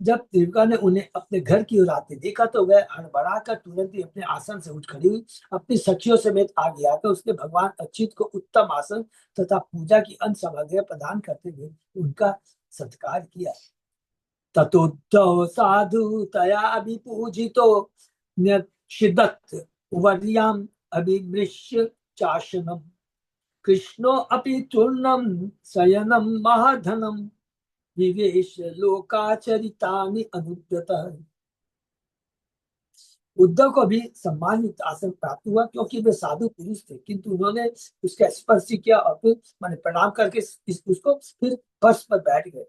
जब त्रिविका ने उन्हें अपने घर की ओर आते देखा तो वह हड़बड़ाकर तुरंत ही अपने आसन से उठ खड़ी हुई। अपनी सखियों समेत आगे आकर उसने भगवान अच्युत को उत्तम आसन तथा पूजा की अन्य सामग्रियां प्रदान करते हुए उनका सत्कार किया। ततोद्धव साधु तया अभिपूजितो न्यषिदत् वर्याम अभिमृश्य चाशनम कृष्णो अपि चूर्णम शयनम महाधनम विवेश लोकाचरितानि अनुद्यतः। उद्धव को भी सम्मानित आसन प्राप्त हुआ, क्योंकि वे साधु पुरुष थे, किंतु उन्होंने उसका स्पर्श किया और फिर मैंने प्रणाम करके उसको फिर फर्श पर बैठ गए।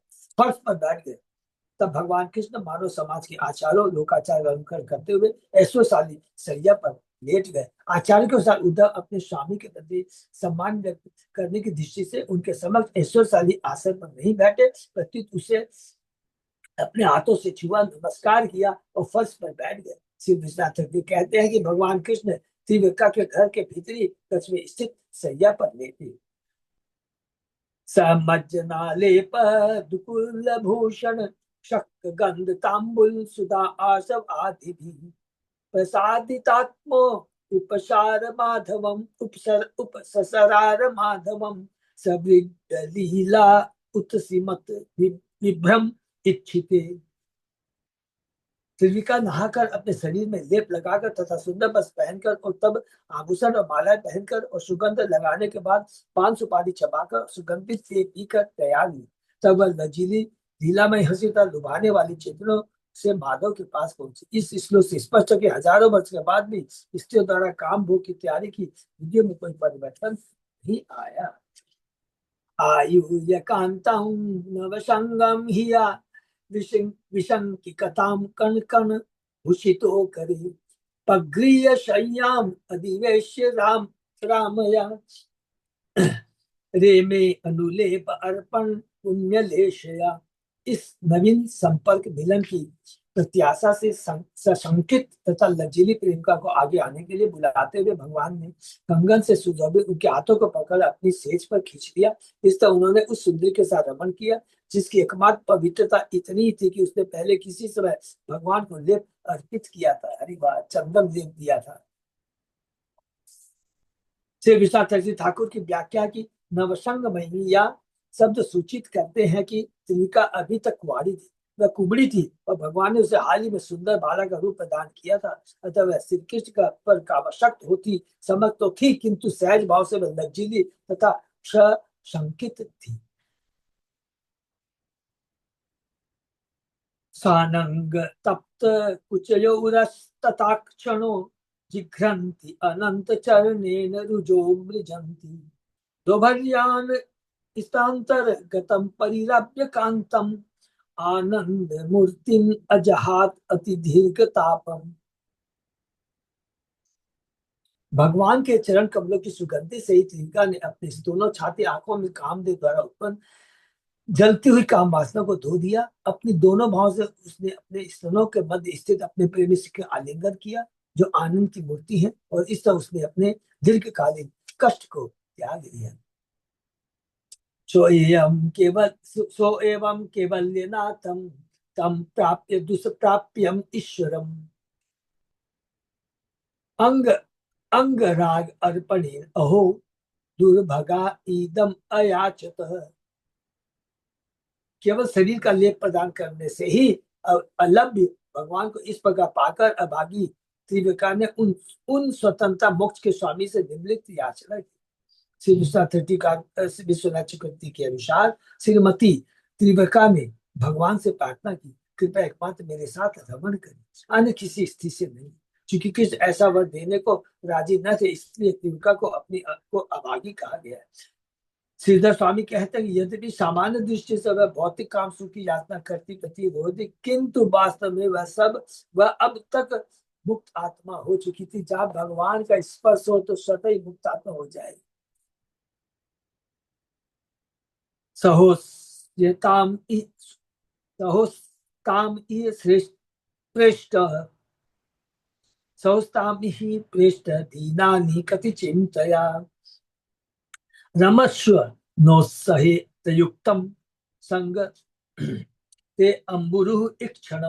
तब भगवान कृष्ण मानव समाज के आचारों लोकाचार अनुकरण करते हुए ऐश्वर्यशाली सैया पर लेट गए। आचार्य के अनुसार उद्धव अपने स्वामी के प्रति सम्मान व्यक्त करने की दृष्टि से उनके समक्ष ऐश्वर्यशाली आसन पर नहीं बैठे, प्रत्युत उसे अपने हाथों से छुआ, नमस्कार किया और फर्श पर बैठ गए। श्री विश्वनाथ जी कहते हैं कि भगवान कृष्ण त्रिविका के घर के भीतरी कक्ष में स्थित सैया पर लेटे समज्जनालेप दुकुल भूषण शक गंध तांबुल सुधा आसव आदि भी प्रसादितात्मो उपसार माधवम उपसरार माधवम सबृद्ध लीला उत्सिमत विभ्रम इच्छिते। त्रिविका नहाकर अपने शरीर में लेप लगाकर तथा सुंदर वस्त्र पहनकर और तब आभूषण और मालाएं पहनकर और सुगंध लगाने के बाद पान सुपारी चबाकर सुगंधित पेय पीकर तैयार हुई। तब वह लजीली लीलामय हंसी तथा लुभाने वाली चेतनों से माधव के पास पहुंची। इस श्लोक से स्पष्ट है कि हजारों वर्ष के बाद भी स्त्रियों द्वारा काम भोग की तैयारी की विधियों में कोई परिवर्तन नहीं आया। आयु यकांतं नवसंगम हिया विशंकी कथाम कण कण भूषितो करे पग्रीय शय्याम अधिवेश्य रामया रे में अनुलेप अर्पण पुण्यलेशया। इस नवीन संपर्क मिलन की प्रत्याशा से सशंकित तथा लज्जिली प्रेमिका को आगे आने के लिए बुलाते हुए भगवान ने कंगन से सुशोभित उनके हाथों को पकड़ अपनी सेज पर खींच लिया। इस तरह उन्होंने उस सुंदरी के साथ रमन किया, जिसकी एकमात्र पवित्रता इतनी थी कि उसने पहले किसी समय भगवान को लेप अर्पित किया था। हरि वाह, चंदन लेप दिया था। श्री विश्वनाथ ठाकुर की व्याख्या की नवसंग महिया शब्द सूचित करते हैं कि त्रिविका अभी तक कुंवारी थी, वह कुबड़ी थी और भगवान ने उसे हाल ही में सुंदर बाला का रूप प्रदान किया था। अतः वह श्री कृष्ण का पर कामशक्त होती समझ तो थी, किंतु सहज भाव से वह लज्जिली तथा शंकित थी। सानंग तप्त कुचयोरस्तताक्षणो जिघ्रन्ति अनंत चरणेन रुजो मृजन्ति दोभर्यान स्थान्तर्गतं परिरभ्य कांतम आनंद मूर्तिम अजहात अति दीर्घ तापम। भगवान के चरण कमलों की सुगंधि से ही त्रिविका ने अपनी दोनों छाती आंखों में कामदेव द्वारा उत्पन्न जलती हुई काम वासना को धो दिया, अपनी दोनों भावों से उसने अपने स्तनों के मध्य स्थित अपने प्रेमी से आलिंगन किया जो आनंद की मूर्ति है, और इस तरह उसने अपने दीर्घकालीन कष्ट को त्याग दिया। सो एवं केवल्यनाथम तम प्राप्य दुष्प्राप्यम ईश्वरम अंग अंग राग अर्पणे अहो दुर्भगा इदम अयाचत। केवल शरीर का लेप प्रदान करने से ही अलभ्य भगवान को इस प्रकार पाकर अभागी त्रिविक्रम ने उन उन स्वतंत्रता मोक्ष के स्वामी से निम्नलिखित याचना की। श्री विश्वनाथ थर्टी का विश्वनाथ चक्रवर्ती के अनुसार श्रीमती त्रिविका ने भगवान से प्रार्थना की, कृपया एकमात्र मेरे साथ रमण करें, अन्य किसी स्थिति से नहीं। क्योंकि किस ऐसा वर देने को राजी न थे, इसलिए त्रिविका को अपनी को अभागी कहा गया है। श्रीधर स्वामी कहते हैं कि यद्यपि सामान्य दृष्टि से वह भौतिक काम सुख की याचना करती प्रतीत होती, किंतु वास्तव में वह अब तक मुक्त आत्मा हो चुकी थी। जहां भगवान का स्पर्श हो तो स्वतः ही मुक्त आत्मा हो जाएगी। सहोस्यताम सहोस्ताम श्रेष्ठ सहोस्ताम ही पृष्ठ दीनानि कति चिंतया रमस्व नोत्सहितयुक्तम संग ते अम्बुरु इक्षण।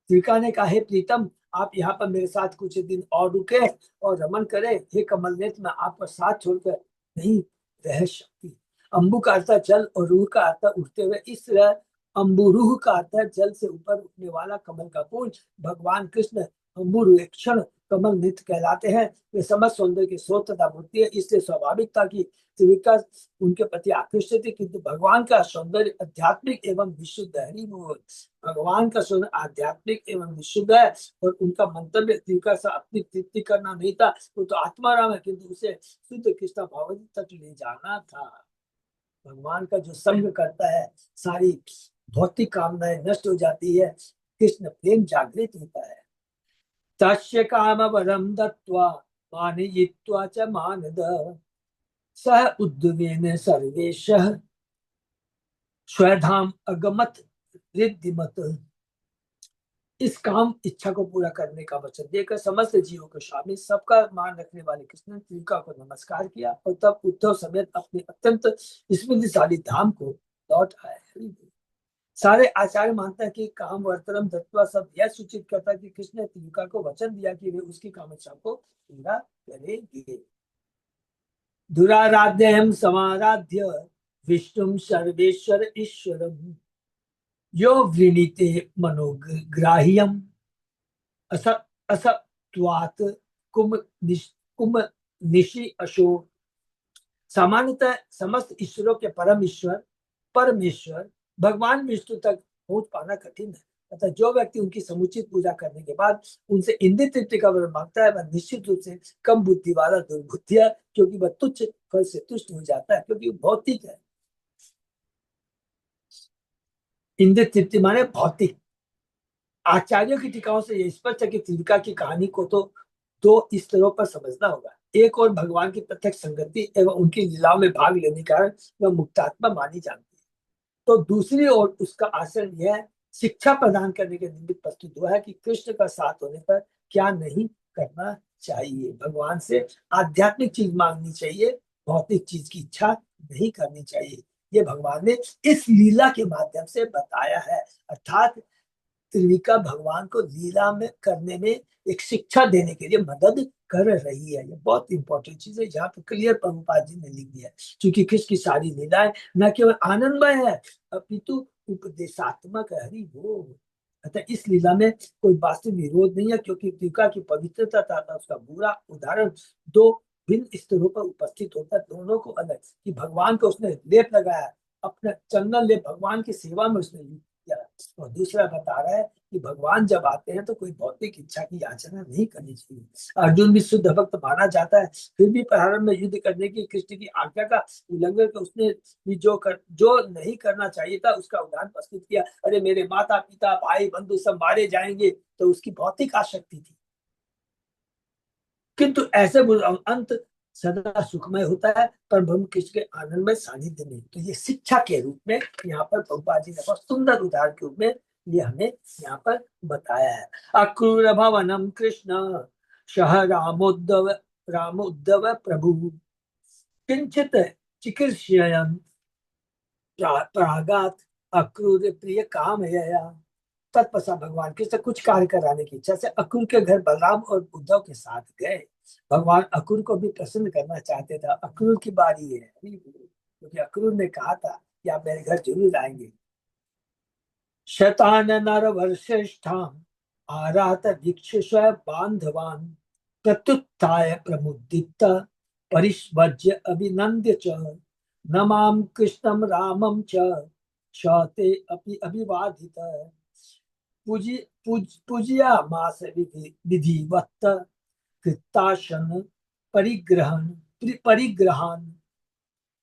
त्रिका ने कहा, हे प्रीतम, आप यहाँ पर मेरे साथ कुछ दिन और रुके और रमन करें। हे कमल नेत्र, मैं आपका साथ छोड़कर नहीं रह सकती। अम्बु का अर्थ जल और रूह का अर्थ उठते हुए, इस तरह अम्बुरूह का अर्थ जल से ऊपर उठने वाला कमल का फूल। भगवान कृष्ण अम्बुरुक्षण कमल नृत्य कहलाते हैं। वे समस्त सौंदर्य के स्रोत तथा मूर्ति है, इसलिए स्वाभाविक था कि त्रिविका उनके प्रति आकृष्ट थी। किंतु भगवान का सौंदर्य आध्यात्मिक एवं विशुद्ध है। भगवान का सौंदर्य आध्यात्मिक एवं विशुद्ध है, और उनका मंतव्य त्रिविका से अपनी तृप्ति करना नहीं था। वो तो आत्माराम है, किंतु उसे शुद्ध कृष्ण भावना तक ले जाना था। भगवान का जो संग करता है, सारी भौतिक कामनाएं नष्ट हो जाती है, कृष्ण प्रेम जागृत होता है। तस्य काम वरम दत्वा मानयित्वा च मानद सह उद्वेन सर्वेशः स्वधाम अगमत रिद्धिमत। इस काम इच्छा को पूरा करने का वचन देकर समस्त जीवों के स्वामी, सबका मान रखने वाले कृष्ण ने त्रिविका को नमस्कार किया, और तब उद्धव समेत अपने अत्यंत स्मृतिशाली धाम को लौट आए। सारे आचार्य मानते हैं कि काम वर्तनम दत्वा सब यह सूचित करता है कि कृष्ण ने त्रिविका को वचन दिया कि वे उसकी कामना को पूरा करेंगे। दुराराध्यम समाराध्य विष्णु सर्वेश्वर ईश्वरम यो वृणीते मनोग्राह्यम असत्वात् कुम निशि अशो। सामान्यतः समस्त ईश्वरों के परम ईश्वर परमेश्वर भगवान विष्णु तक पहुंच पाना कठिन है। अतः जो व्यक्ति उनकी समुचित पूजा करने के बाद उनसे इंद्रिय तृप्ति का वर मांगता है, वह निश्चित रूप से कम बुद्धि वाला दुर्बुद्धि है, क्योंकि वह तुच्छ फल से तुष्ट हो जाता है, क्योंकि वो भौतिक है। इंद्रिय तृप्ति माने भौतिक। आचार्यों की टीकाओं से यह स्पष्ट है कि त्रिविका की कहानी को तो दो स्तरों पर समझना होगा। एक और भगवान की प्रत्यक्ष संगति एवं उनकी लीलाओं में भाग लेने के कारण वह मुक्तात्मा मानी जाती है, तो दूसरी ओर उसका आचरण यह शिक्षा प्रदान करने के निमित्त प्रस्तुत हुआ है कि कृष्ण का साथ होने पर क्या नहीं करना चाहिए। भगवान से आध्यात्मिक चीज मांगनी चाहिए, भौतिक चीज की इच्छा नहीं करनी चाहिए। ये भगवान ने इस लीला के माध्यम से बताया है। अर्थात त्रिविका भगवान को लीला में करने में एक शिक्षा देने के लिए मदद कर रही है। ये बहुत इंपॉर्टेंट चीज है, यहाँ पे क्लियर प्रभुपाद जी ने लिख दिया है। क्योंकि कृष्ण की सारी लीलाएं न केवल आनंदमय है, अपितु उपदेशात्मक है। हरि बोल। अतः इस लीला में कोई वास्तविक विरोध नहीं है, क्योंकि त्रिविका की पवित्रता तथा उसका बुरा उदाहरण दो भिन्न स्तरों पर उपस्थित होता है। दोनों को अलग कि भगवान को उसने लेप लगाया, अपना चंदन लेप भगवान की सेवा में उसने किया, और दूसरा बता रहा है कि भगवान जब आते हैं तो कोई भौतिक इच्छा की याचना नहीं करनी चाहिए। अर्जुन भी शुद्ध भक्त माना जाता है, फिर भी प्रारंभ में युद्ध करने की कृष्ण की आज्ञा का उल्लंघन कर उसने भी जो नहीं करना चाहिए था उसका उदाहरण प्रस्तुत किया। अरे मेरे माता पिता भाई बंधु सब मारे जाएंगे, तो उसकी भौतिक आसक्ति थी। किंतु ऐसे अंत सदा सुखमय होता है, पर ब्रह्म कृष्ण के आनंद में सानिध्य नहीं। तो ये शिक्षा के रूप में यहाँ पर प्रभुपाद जी ने बहुत सुंदर उदाहरण के रूप में ये हमें यहाँ पर बताया है। अक्रूर भवनम कृष्ण सह रामोद्धव रामोद्धव प्रभु किंचित चिकीर्षयन् प्रागात अक्रूर प्रिय काम यया। तत्पश्चात भगवान कृष्ण कुछ कार्य कराने की इच्छा से अक्रूर के घर बलराम और उद्धव के साथ गए। भगवान अक्रूर को भी प्रसन्न करना चाहते थे। अक्रूर की बारी है, क्योंकि अक्रूर ने कहा था कि आप मेरे घर जरूर आएंगे। शतान नर वर्षेष्ठाम आरात वीक्षुष बांधवान प्रत्युत्थाय प्रमुदित परिष्वज्य अभिनंद्य च नमाम कृष्णम रामम च शते अपि अभिवादित पूजिया मास विधिवत कृताशन परिग्रहण परिग्रहण।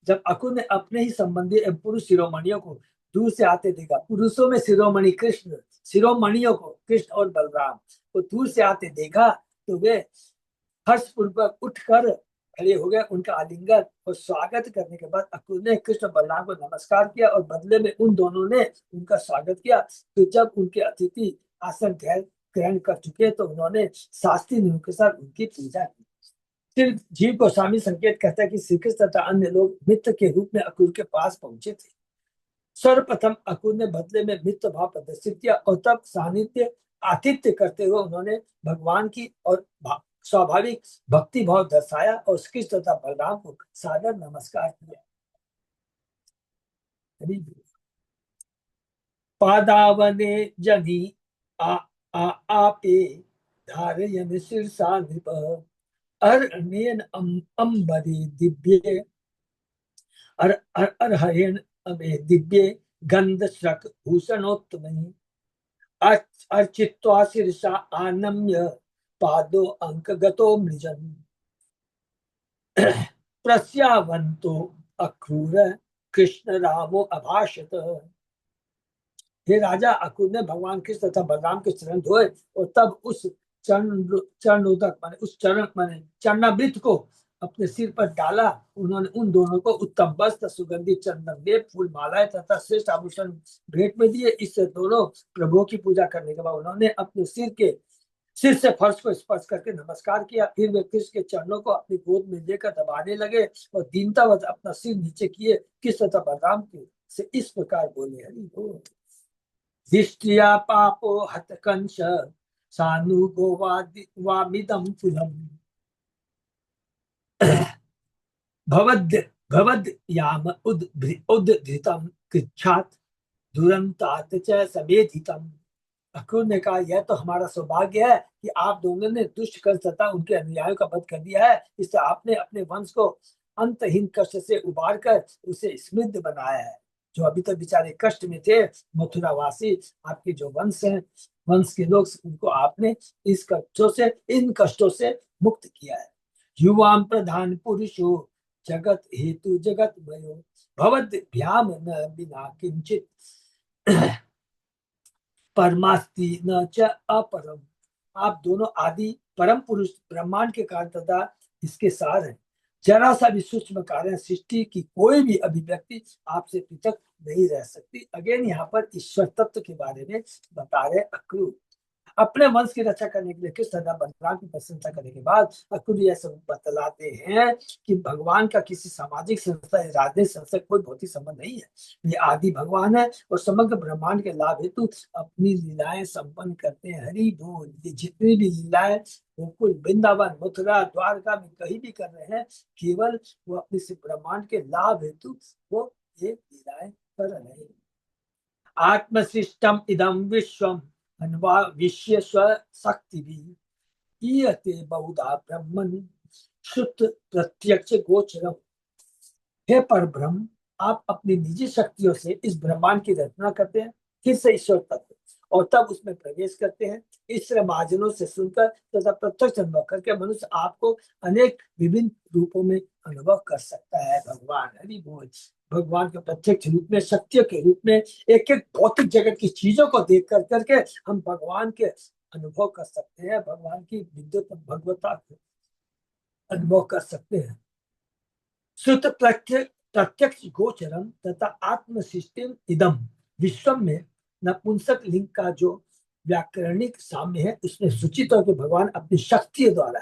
जब अकुर ने अपने ही संबंधी एवं पुरुष शिरोमणियों को दूर से आते देखा, पुरुषों में शिरोमणि कृष्ण, शिरोमणियों को कृष्ण और बलराम को दूर से आते देखा, तो वे हर्षपूर्वक उठकर खड़े हो गए। उनका आलिंगन और स्वागत करने के बाद अक्रूर ने कृष्ण बलराम को नमस्कार किया और बदले में उन दोनों ने उनका स्वागत किया। तो जब उनके अतिथि आसन ग्रहण कर चुके तो उन्होंने शास्त्रीय नियम के साथ उनकी पूजा की। फिर जीव गोस्वामी संकेत करता है कि श्री कृष्ण तथा अन्य लोग मित्र के रूप में अक्रूर के पास पहुंचे थे। सर्वप्रथम अक्रूर ने बदले में मित्र भाव प्रदर्शित किया और तब सानिध्य आतिथ्य करते हुए उन्होंने भगवान की और स्वाभाविक भक्ति भाव दर्शाया और कृष्ण तथा बलराम को सादर नमस्कार किया। पादावने जनी आ आ आपे धारयन शीर्षा नृप अर्णेन अंबरे दिव्ये अर्हयन अमे दिव्ये गंधश्रक भूषणोत्तम अर्चित्वा शीर्षा आनम्य पादो अंक गतो मृजन प्रस्यावंतो अक्रूर कृष्ण रामो अभाषत। हे राजा, अक्रूर ने भगवान कृष्ण तथा बलराम के चरण धोए और तब उस चरणोदक माने उस चरण माने चरणामृत को अपने सिर पर डाला। उन्होंने उन दोनों को उत्तम वस्त्र, सुगंधित चंदन लेप, फूल मालाएं तथा श्रेष्ठ आभूषण भेंट में दिए। इससे दोनों प्रभुओं की पूजा करने के बाद उन्होंने अपने सिर से फर्श को स्पर्श करके नमस्कार किया। फिर वे कृष्ण के चरणों को अपनी गोद में लेकर दबाने लगे और दीनतावत अपना सिर नीचे किए कृष्ण तथा बलराम के से इस प्रकार बोले, हरि बोल। दिष्ट्या पापो हतकंश सानुगो वामिदं फुलम् भवद याम उद्धृतम कृच्छात दुरंतात च समेधितम। अक्रूर ने कहा, यह तो हमारा सौभाग्य है कि आप दोनों ने दुष्ट कंस तथा उनके अनुयायियों का वध कर दिया है। इससे आपने अपने वंश को अंतहीन कष्ट से उबार कर उसे समृद्ध बनाया है। जो अभी तक बेचारे कष्ट में थे, मथुरावासी आपके जो वंश हैं, वंश के लोग, उनको आपने इन कष्टों से मुक्त किया है। युवाम प्रधान पुरुषो जगत हेतु जगत भयो भवद भ्याम न बिना किंचित परमास्ति न च अपरम। आप दोनों आदि परम पुरुष ब्रह्मांड के कारण तथा इसके सार हैं। जरा सा भी सूक्ष्म कारण सृष्टि की कोई भी अभिव्यक्ति आपसे पृथक नहीं रह सकती। अगेन यहाँ पर ईश्वर तत्व के बारे में बता रहे अक्रूर। अपने वंश की रक्षा करने के लिए कृष्ण तथा बलराम की प्रशंसा करने के बाद अक्रूर यह सब बतलाते हैं कि भगवान का किसी सामाजिक संस्था या राजनीतिक संस्था कोई भौतिक संबंध नहीं है। ये आदि भगवान है और समग्र ब्रह्मांड के लाभ हेतु अपनी लीलाएं संपन्न करते हैं। हरि बोल। ये जितनी भी लीलाएं गोकुल, वृंदावन, मथुरा, द्वारका में कहीं भी कर रहे हैं, केवल वो अपने ब्रह्मांड के लाभ हेतु वो ये लीलाएं कर रहे हैं। आत्मशिष्टम इदम विश्वम विश्व शक्ति भी बहुधा ब्रह्मन शुद्ध प्रत्यक्ष गोचरम। हे पर ब्रह्म, आप अपनी निजी शक्तियों से इस ब्रह्मांड की रचना करते हैं, फिर से ईश्वर तत्व, और तब उसमें प्रवेश करते हैं। इस महाजनों से सुनकर तथा प्रत्यक्ष अनुभव करके मनुष्य आपको अनेक विभिन्न रूपों में अनुभव कर सकता है। भगवान हरि बोल। भगवान के प्रत्यक्ष रूप में, शक्तियों के रूप में, एक एक भौतिक जगत की चीजों को देख कर करके हम भगवान के अनुभव कर सकते हैं, भगवान की विद्युत भगवता को अनुभव कर सकते हैं। श्रुत प्रत्यक्ष गोचरम तथा आत्मसिष्टिम इदम विश्वम में नपुंसक लिंग का जो व्याकरणिक साम्य है उसमें सूचित हो कि भगवान अपनी शक्ति द्वारा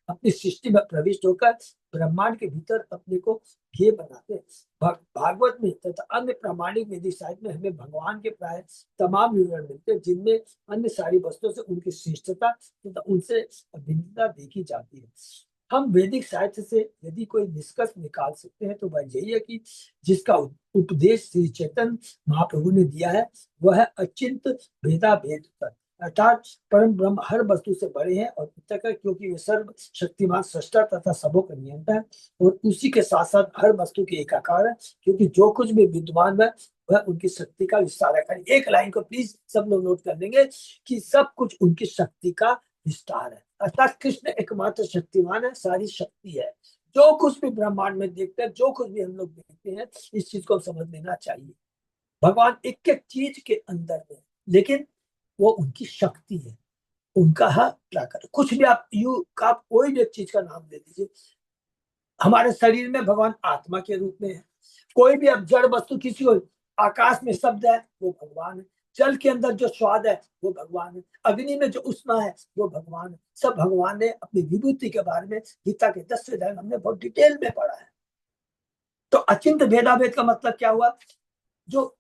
अपनी सृष्टि में प्रविष्ट होकर ब्रह्मांड के भीतर अपने को ये बनाते हैं। भागवत में तथा अन्य प्रामाणिक वेदिक साहित्य में हमें भगवान के प्राय तमाम विवरण मिलते हैं जिनमें अन्य सारी वस्तुओं से उनकी श्रेष्ठता तथा उनसे भिन्नता देखी जाती है। हम वैदिक साहित्य से यदि कोई निष्कर्ष निकाल सकते हैं तो वह यही है कि जिसका उपदेश श्री चैतन्य महाप्रभु ने दिया है वह है अचिंत भेदा भेद तत्व, अर्थात परम ब्रह्म हर वस्तु से बड़े हैं और पृथक है क्योंकि वे सर्व शक्तिमान सृष्टा तथा सबों का नियंता है और उसी के साथ साथ हर वस्तु के एकाकार है क्योंकि जो कुछ भी विद्वान है वह उनकी शक्ति का विस्तार है। एक लाइन को प्लीज सब लोग नोट कर लेंगे कि सब कुछ उनकी शक्ति का विस्तार है, अर्थात कृष्ण एकमात्र शक्तिमान है, सारी शक्ति है। जो कुछ भी ब्रह्मांड में देखते हैं, जो कुछ भी हम लोग देखते हैं, इस चीज को समझ लेना चाहिए। भगवान एक एक चीज के अंदर है लेकिन वो उनकी शक्ति है, उनका है प्राकृत। कुछ भी आप कोई भी एक चीज का नाम दे दीजिए। हमारे शरीर में भगवान आत्मा के रूप में है। कोई भी अब जड़ वस्तु किसी को, आकाश में शब्द है वो भगवान है, जल के अंदर जो स्वाद है वो भगवान है, अग्नि में जो उष्मा है वो भगवान है। सब भगवान ने अपनी विभूति के बारे में गीता के 10 अध्याय हमने बहुत डिटेल में पढ़ा है। तो अचिंत भेदाभेद का मतलब क्या हुआ? जो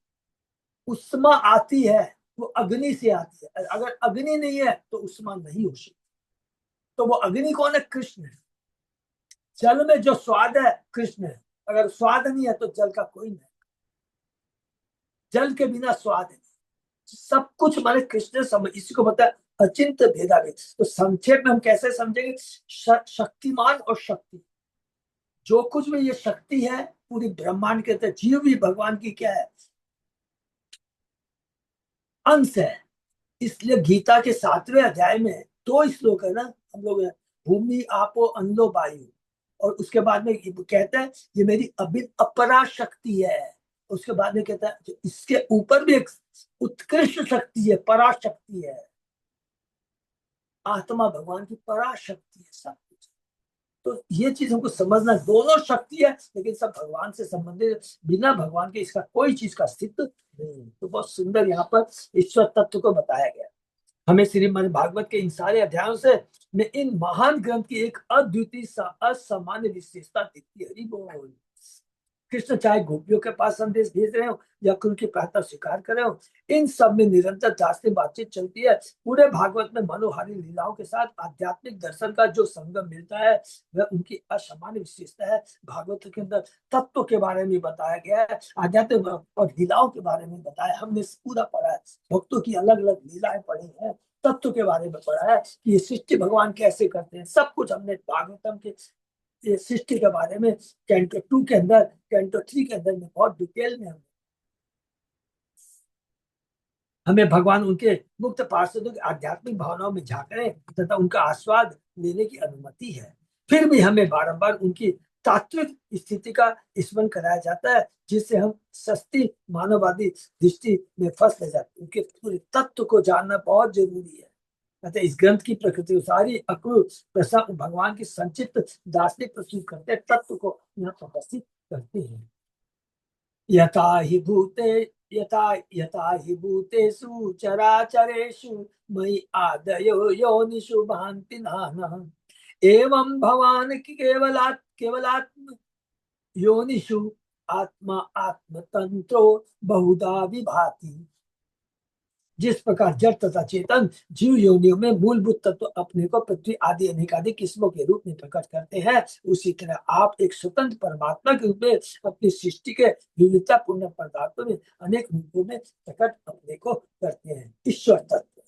उष्मा आती है वो अग्नि से आती है, अगर अग्नि नहीं है तो उष्मा नहीं हो सकती। तो वो अग्नि कौन है? कृष्ण है। जल में जो स्वाद है कृष्ण है, अगर स्वाद नहीं है तो जल का कोई नहीं, जल के बिना स्वाद है। सब कुछ हमारे कृष्ण समझ, इसी को बता अचिंत भेदाभेद। तो संक्षेप में हम कैसे समझेंगे? शक्तिमान और शक्ति, जो कुछ भी ये शक्ति है पूरी ब्रह्मांड के अंदर, जीव भी भगवान की क्या है? अंश है। इसलिए गीता के 7वें अध्याय में 2 श्लोक है ना, हम लोग भूमि आपो अन्न वायु, और उसके बाद में कहता है ये मेरी अपरा शक्ति है। उसके बाद में कहता है इसके ऊपर भी एक उत्कृष्ट शक्ति है, पराशक्ति है। आत्मा भगवान की पराशक्ति है सब कुछ। तो ये चीज हमको समझना, दोनों शक्ति है लेकिन सब भगवान से संबंधित, बिना भगवान के इसका कोई चीज का अस्तित्व नहीं। तो बहुत सुंदर यहाँ पर ईश्वर तत्व को बताया गया। हमें श्रीमद् भागवत के इन सारे अध्यायों से में इन महान ग्रंथ की एक अद्वितीय असामान्य विशेषता दिखती है। हरि बोल। कृष्ण चाहे गोपियों के पास संदेश भेज रहे हो या उनकी प्रार्थना स्वीकार कर रहे हो, इन सब में निरंतर जांचती बातचीत चलती है। पूरे भागवत में मनोहारी लीलाओं के साथ आध्यात्मिक दर्शन का जो संगम मिलता है वह उनकी असामान्य विशेषता है। भागवत के अंदर तत्व के बारे में बताया गया है, आध्यात्मिक और लीलाओं के बारे में बताया। हमने पूरा पढ़ा है, भक्तों की अलग अलग लीलाएं पढ़ी है, तत्व के बारे में पढ़ा है कि ये सृष्टि भगवान कैसे करते हैं, सब कुछ हमने भागवतम के सृष्टि के बारे में कैंटो 2 के अंदर, कैंटो 3 के अंदर में बहुत डिटेल में हमें भगवान उनके मुक्त पार्षदों की आध्यात्मिक भावनाओं में झांकने तथा उनका आस्वाद लेने की अनुमति है। फिर भी हमें बारंबार उनकी तात्विक स्थिति का स्मरण कराया जाता है जिससे हम सस्ती मानववादी दृष्टि में फंस ले जाते हैं। उनके पूरे तत्व को जानना बहुत जरूरी है। अतः इस ग्रंथ की प्रकृति सारी अक्रूर प्रसंग भगवान की संक्षिप्त दार्शनिक प्रस्तुत करते तत्व को यहाँ प्रदर्शित करते हैं। यथा हि भूते यथा यथा हि भूतेषु चराचरेषु मयि आदयो योनिषु भान्ति नानः एवं भवान् केवलात्म योनिषु आत्मा आत्मतंत्रो बहुधा विभाति। जिस प्रकार जड़ तथा चेतन जीव योनियों में मूलभूत तत्व अपने को पृथ्वी आदि अनेकाधिक किस्मों के रूप में प्रकट करते हैं, उसी तरह आप एक स्वतंत्र परमात्मा के रूप में अपनी सृष्टि के विविधतापूर्ण पदार्थों में अनेक रूपों में प्रकट अपने को करते हैं। ईश्वर तत्व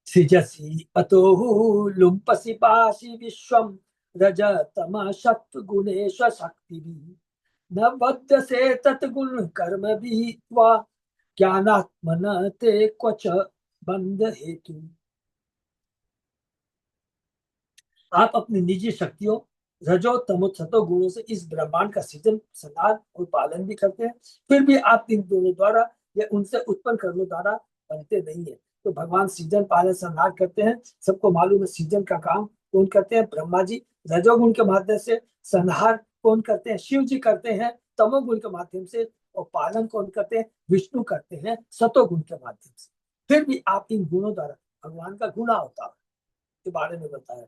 सृजसी अतो लुम्पसि पासि विश्वम रजतम सत्व गुणेश शक्ति न बद्ध से तत्गुण कर्म भी ज्ञानात्मन ते क्वच बंध हेतु। आप अपनी निजी शक्तियों रजो तमो सतो गुणों से इस ब्रह्मांड का सृजन संहार और पालन भी करते हैं, फिर भी आप इन दोनों द्वारा या उनसे उत्पन्न कर्मों द्वारा बनते नहीं है। तो भगवान सृजन पालन संहार करते हैं, सबको मालूम है सृजन का काम कौन करते हैं? ब्रह्मा जी। रजोगुण के माध्यम से संहार कौन करते हैं? शिव जी करते हैं तमोगुण के माध्यम से, और पालन कौन करते हैं? विष्णु करते हैं सतोगुण के माध्यम से। फिर भी आप इन गुणों द्वारा भगवान का गुणा होता है के बारे में बताया,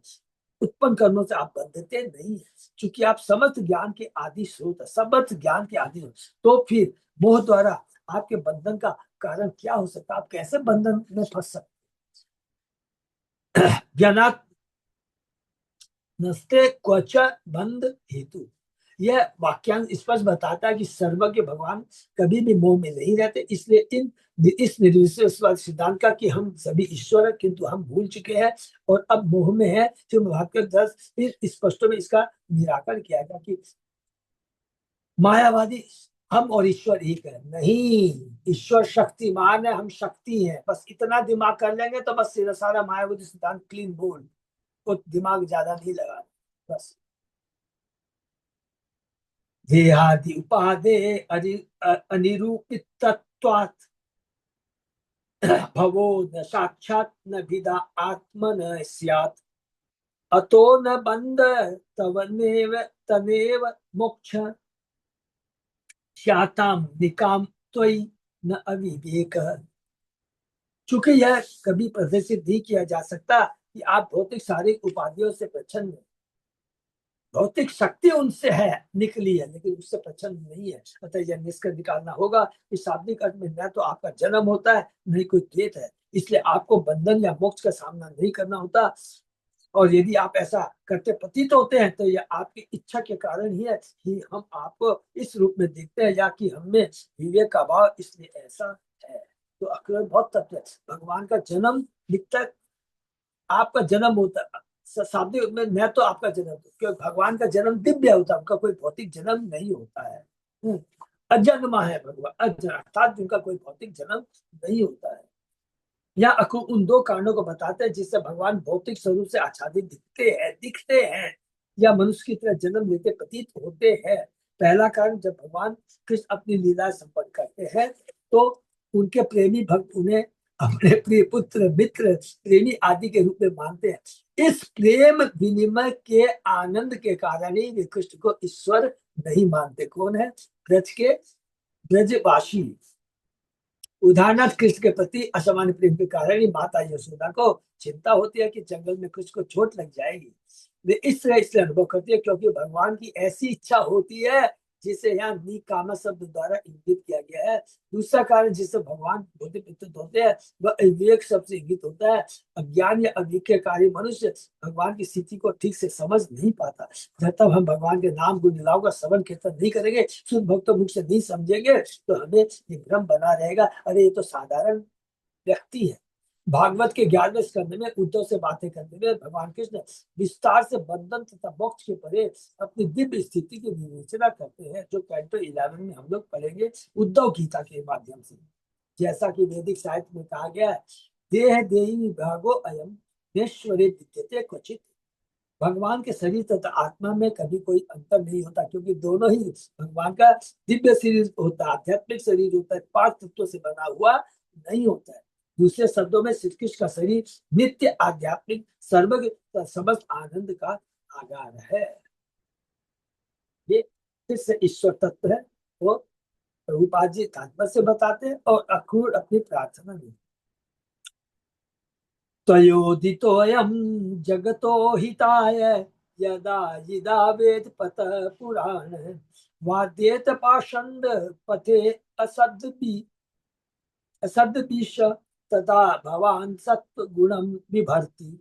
उत्पन्न कर्मों से आप बंधते नहीं है, क्योंकि आप समस्त ज्ञान के आदि स्रोत है, समस्त ज्ञान के आदि हो। तो फिर मोह द्वारा आपके बंधन का कारण क्या हो सकता है? आप कैसे बंधन में फंस सकते? ज्ञानात नस्ते क्वच बंध हेतु, यह वाक्यांश स्पष्ट बताता है कि सर्वज्ञ भगवान कभी भी मोह में नहीं रहते। इसलिए इस निर्विशेषवाद सिद्धांत का कि हम सभी ईश्वर है किंतु हम भूल चुके हैं और अब मोह में है, फिर भागवत 10 इस स्पष्टों में इसका निराकरण किया गया कि मायावादी हम और ईश्वर एक है नहीं, ईश्वर शक्तिमान है, हम शक्ति है, बस इतना दिमाग कर लेंगे तो बस सारा मायावादी सिद्धांत क्लीन बोल्ड, तो दिमाग ज्यादा नहीं लगा बस। देहादि उपादे अनिरूपितत्वात् भवो न साक्षात् न भिदा आत्मन स्यात्, अतो न बंध तवनेव तनेव मोक्ष स्याताम निकाम त्वयि न अविवेक। चूंकि यह कभी प्रदर्शित नहीं किया जा सकता कि आप भौतिक शारीरिक उपाधियों से प्रच्छन्न, भौतिक शक्ति उनसे है निकली है लेकिन उससे प्रच्छन्न नहीं है, अतः यह निष्कर्ष निकालना होगा कि शाब्दिक अर्थ में न तो आपका जन्म होता है नहीं कोई द्वैत है, इसलिए आपको बंधन या मोक्ष का सामना नहीं करना होता। और यदि आप ऐसा करते प्रतीत होते हैं तो यह आपकी इच्छा के कारण ही है कि हम आपको इस रूप में देखते हैं या कि हमें विवेक का अभाव इसलिए ऐसा है। तो अक्सर बहुत तथ्य है, भगवान का जन्म दिखता है, आपका जन्म होता है शाब्दिक में न तो आपका जन्म, क्योंकि भगवान का जन्म दिव्य होता है, उनका कोई भौतिक जन्म नहीं होता है। अजन्मा है भगवान, अर्थात उनका कोई भौतिक जन्म नहीं होता है। या अक्रूर उन दो कारणों को बताते हैं जिससे भगवान भौतिक स्वरूप से आच्छादित दिखते हैं या मनुष्य की तरह जन्म लेते प्रतीत होते हैं। पहला कारण, जब भगवान कृष्ण अपनी लीला संपन्न करते हैं तो उनके प्रेमी भक्त उन्हें अपने प्रिय पुत्र मित्र प्रेमी आदि के रूप में मानते हैं। इस प्रेम विनिमय के आनंद के कारण ही वे कृष्ण को ईश्वर नहीं मानते। कौन है? ब्रज के ब्रजवासी। उदाहरणार्थ कृष्ण के प्रति असामान्य प्रेम के कारण ही माता यशोदा को चिंता होती है कि जंगल में कृष्ण को चोट लग जाएगी। वे इस तरह इसलिए अनुभव करती है क्योंकि भगवान की ऐसी इच्छा होती है जिसे यहाँ निकामा शब्द द्वारा इंगित किया गया है। दूसरा कारण जिससे भगवान भौतिक प्रतीत होते हैं वह अविवेक शब्द से इंगित होता है। अज्ञान या अविवेक के कार्य मनुष्य भगवान की स्थिति को ठीक से समझ नहीं पाता। जब तक हम भगवान के नाम गुण लीलाओं का श्रवण कीर्तन नहीं करेंगे, शुद्ध भक्तों मुख से नहीं समझेंगे तो हमें ये भ्रम बना रहेगा, अरे ये तो साधारण व्यक्ति है। भागवत के 11वें स्कंद में उद्धव से बातें करते हुए भगवान कृष्ण विस्तार से बंधन तथा मोक्ष के परे अपनी दिव्य स्थिति की विवेचना करते हैं, जो कैंटो 11 में हम लोग पढ़ेंगे उद्धव गीता के माध्यम से। जैसा कि वैदिक साहित्य में कहा गया है, देह देही विभागो अयम नेश्वरे विद्यते क्वचित, भगवान के शरीर तथा आत्मा में कभी कोई अंतर नहीं होता क्योंकि दोनों ही भगवान का दिव्य शरीर होता है, आध्यात्मिक शरीर होता है, 5 तत्वों से बना हुआ नहीं होता है। दूसरे शब्दों में श्री कृष्ण का शरीर नित्य आध्यात्मिक सर्वज्ञ समस्त आनंद का आधार है। ये फिर से ईश्वर तत्व है, वो प्रभुपाद जी तात्पर्य से बताते हैं और अक्रूर अपनी प्रार्थना में। त्वयोदितोऽयं जगतो हिताय यदा यदा वेद पत पुराण वाद्येत पाषंड पथे असद्भि असद्भिष तदा भवान सत्व गुणम विभर्ति।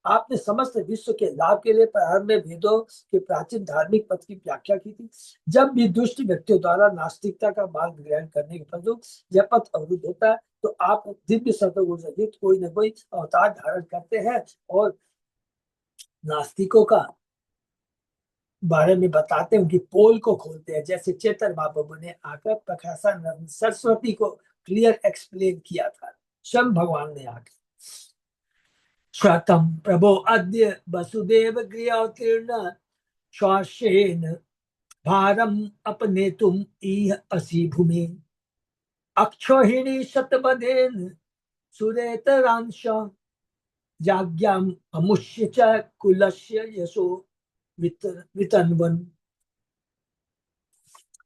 आपने समस्त विश्व के लाभ के लिए प्रारंभ में वेदों के प्राचीन धार्मिक पथ की व्याख्या की थी। जब भी दुष्ट व्यक्तियों द्वारा नास्तिकता का मार्ग ग्रहण करने के फलस्वरूप यह पथ अवरुद्ध होता है तो आप दिव्य सतगुण से युक्त कोई न कोई अवतार धारण करते हैं और नास्तिकों का बारे में बताते हैं, उनकी पोल को खोलते हैं। जैसे चेतन महाप्रभु ने आकर प्रकाशा सरस्वती को क्लियर एक्सप्लेन किया था, स्वयं भगवान ने आकर। शतम प्रभो अद्य वसुदेव गृहोत्तीर्ण श्वासेन भारम अपने तुम इह असी भूमि अक्षोहिणी शतबधेन सुरेतरांश जाग्याम अमुष्य च कुलस्य यशो वितनवन।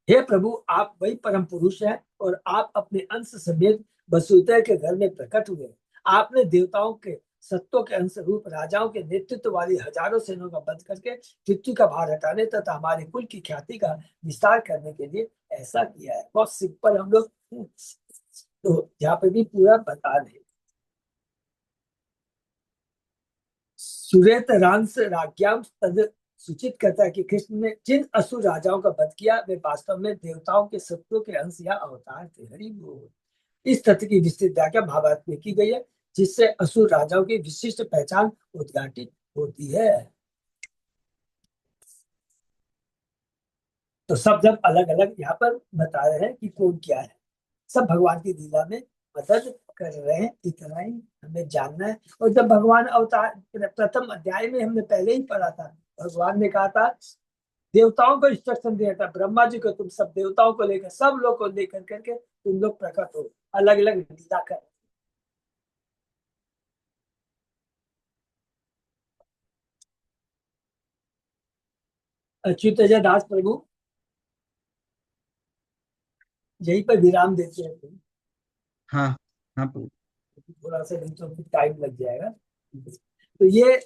हे प्रभु, आप वही परम पुरुष हैं और आप अपने अंश समेत वसुदेव के घर में प्रकट हुए। आपने देवताओं के सत्तों के अंश रूप राजाओं के नेतृत्व वाली हजारों सेनाओं का वध करके पृथ्वी का भार हटाने तथा हमारे कुल की ख्याति का विस्तार करने के लिए ऐसा किया है। बहुत सिंपल हम लोग तो यहाँ पे भी पूरा बता रहे। सुरेत रांस राज्ञाम तद सूचित करता है कि कृष्ण ने जिन असुर राजाओं का वध किया वे वास्तव में देवताओं के सत्वों के अंश या अवतार थे। हरि बोल। इस तथ्य की विस्तृत व्याख्या महाभारत में की गई है, जिससे असुर राजाओं की विशिष्ट पहचान उद्घाटित होती है। तो सब जब अलग अलग यहाँ पर बता रहे हैं कि कौन क्या है, सब भगवान की लीला में मदद कर रहे हैं, इतना ही हमें जानना है। और जब भगवान अवतार प्रथम अध्याय में हमने पहले ही पढ़ा था, भगवान ने कहा था देवताओं को इंस्ट्रक्शन दिया था, ब्रह्मा जी को तुम सब देवताओं को लेकर सब लोग को लेकर करके तुम लोग प्रकट हो, अलग अलग लीला कर। अच्युत दास प्रभु यहीं पर विराम देते हैं। हाँ हाँ प्रभु। थोड़ा सा नहीं तो टाइम लग जाएगा। तो ये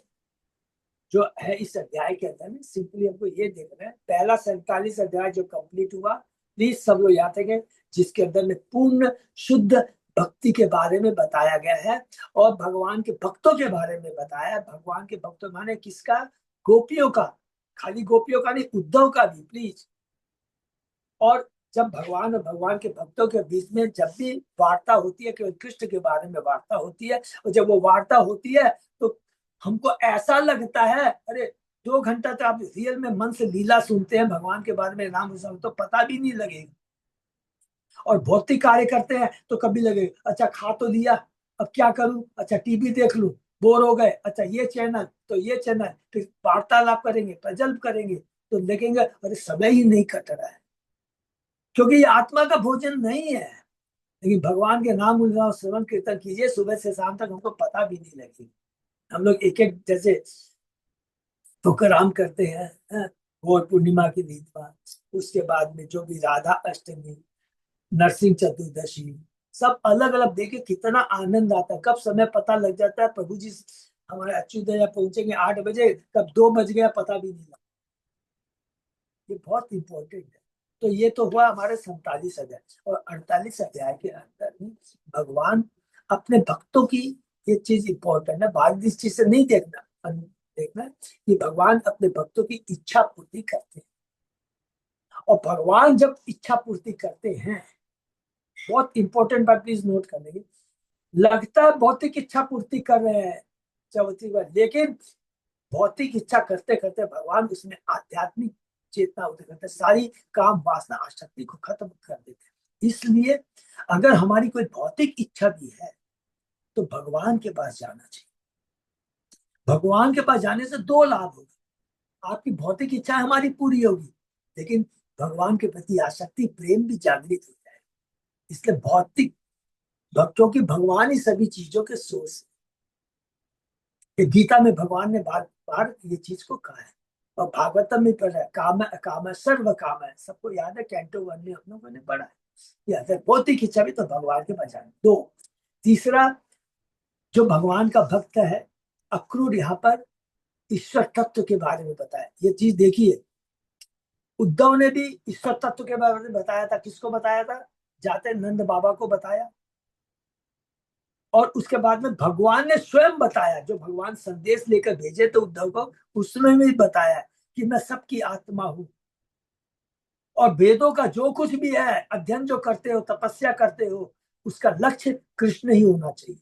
जो है इस अध्याय के अंदर में सिंपली हमको ये देखना है, पहला 47 अध्याय जो कंप्लीट हुआ, प्लीज सब लोग याद रखें, जिसके अंदर में पूर्ण शुद्ध भक्ति के बारे में बताया गया है और भगवान के भक्तों के बारे में बताया है। भगवान के भक्तों माने किसका? गोपियों का, खाली गोपियों का नहीं, उद्धव का भी प्लीज। और जब भगवान और भगवान के भक्तों के बीच में जब भी वार्ता होती है, केवल कृष्ण के बारे में वार्ता होती है, और जब वो वार्ता होती है तो हमको ऐसा लगता है अरे 2 घंटा तो आप रियल में मन से लीला सुनते हैं भगवान के बारे में, नाम तो पता भी नहीं लगेगा। और भौतिक कार्य करते हैं तो कभी लगे अच्छा खा तो लिया, अब क्या करूं, अच्छा टीवी देख लूं, बोर हो गए, अच्छा ये चैनल तो ये चैनल, फिर वार्तालाप करेंगे, प्रजल्प करेंगे, तो देखेंगे अरे समय ही नहीं कट रहा है, क्योंकि ये आत्मा का भोजन नहीं है। लेकिन भगवान के नाम गुणगान श्रवण कीर्तन कीजिए सुबह से शाम तक, हमको पता भी नहीं लगेगा। हम लोग एक एक जैसे प्रोग्राम करते हैं, गौर पूर्णिमा की रीतवा, उसके बाद में जो भी राधा अष्टमी, नरसिंह चतुर्दशी, सब अलग अलग देखे कितना आनंद आता है, कब समय पता लग जाता है। प्रभु जी हमारे अच्युतया पहुंचेंगे 8 बजे, कब 2 बज गया पता भी नहीं लगा। ये बहुत इंपॉर्टेंट है। तो ये तो हुआ हमारे 47 अध्याय। और 48 अध्याय के अंदर में भगवान अपने भक्तों की, ये चीज इंपॉर्टेंट है, बाद इस चीज से नहीं देखना, देखना कि भगवान अपने भक्तों की इच्छा पूर्ति करते हैं। और भगवान जब इच्छा पूर्ति करते हैं, बहुत इंपॉर्टेंट बात प्लीज नोट करने की, लगता है भौतिक इच्छा पूर्ति कर रहे हैं चौथी बार, लेकिन भौतिक इच्छा करते करते भगवान उसमें आध्यात्मिक चेतना उदय करते, सारी काम वासना आसक्ति को खत्म कर देते हैं। इसलिए अगर हमारी कोई भौतिक इच्छा भी है तो भगवान के पास जाना चाहिए। भगवान के पास जाने से दो लाभ होगा, आपकी भौतिक इच्छा हमारी पूरी होगी, लेकिन भगवान के प्रति आसक्ति प्रेम भी जागृत हो जाए। इसलिए भौतिक भक्तों की भगवान ही सभी चीजों के सोर्स है। गीता में भगवान ने बार बार ये चीज को कहा है, और भागवतम में पढ़ा है, काम काम सर्व काम है, सबको याद है, कैंटो 1 में हम लोगों ने पढ़ा है। याद है भौतिक इच्छा भी तो भगवान के पास जाना। दो, तीसरा, जो भगवान का भक्त है, अक्रूर यहाँ पर ईश्वर तत्व के बारे में बताया। ये चीज देखिए, उद्धव ने भी ईश्वर तत्व के बारे में बताया था। किसको बताया था? जाते नंद बाबा को बताया। और उसके बाद में भगवान ने स्वयं बताया, जो भगवान संदेश लेकर भेजे थे उद्धव को, उसमें भी बताया कि मैं सबकी आत्मा हूं। और वेदों का जो कुछ भी है, अध्ययन जो करते हो, तपस्या करते हो, उसका लक्ष्य कृष्ण ही होना चाहिए।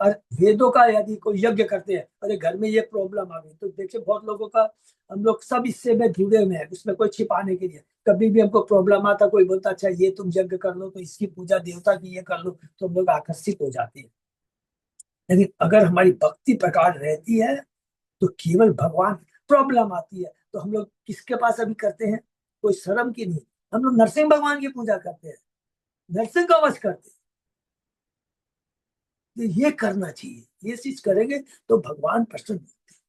और वेदों का यदि कोई यज्ञ करते हैं, अरे घर में ये प्रॉब्लम आ गई, तो देखिए बहुत लोगों का, हम लोग सब इससे में जुड़े हुए हैं, उसमें कोई छिपाने के लिए, कभी भी हमको प्रॉब्लम आता, कोई बोलता अच्छा ये तुम यज्ञ कर लो, तो इसकी पूजा देवता की ये कर लो, तो हम लोग आकर्षित हो जाते हैं। लेकिन अगर हमारी भक्ति प्रकार रहती है तो केवल भगवान, प्रॉब्लम आती है तो हम लोग किसके पास अभी करते हैं? कोई शर्म की नहीं, हम लोग नरसिंह भगवान की पूजा करते हैं, नरसिंह का वश करते हैं। तो ये करना चाहिए, ये चीज करेंगे तो भगवान प्रसन्न होते हैं।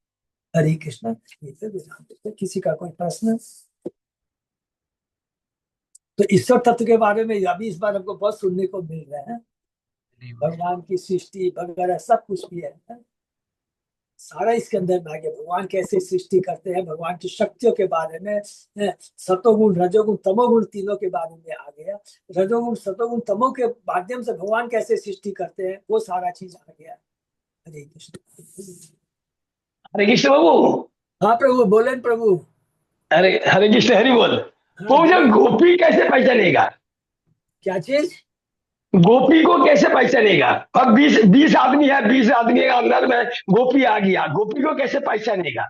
हरे कृष्णा। ये तो विराम देते हैं। किसी का कोई प्रश्न? तो ईश्वर तत्व के बारे में अभी इस बार हमको बहुत सुनने को मिल रहा है। नहीं भगवान की सृष्टि वगैरह सब कुछ भी है। सारा इसके अंदर में आ गया। भगवान कैसे सृष्टि करते हैं, भगवान की शक्तियों के बारे में, सतोगुण रजोगुण तमोगुण तीनों के बारे में आ गया। रजोगुण सतोगुण तमो के माध्यम से भगवान कैसे सृष्टि करते हैं वो सारा चीज आ गया। हरे कृष्ण। हरे कृष्ण बाबू। हाँ प्रभु, बोले न प्रभु। अरे हरे कृष्ण, हरि बोल। हाँ वो मुझे बोले। गोपी कैसे पहचानेगा? क्या चीज? गोपी को कैसे पहचानेगा? अब 20 आदमी है, 20 आदमी के अंदर में गोपी आ गया, गोपी को कैसे पहचानेगा?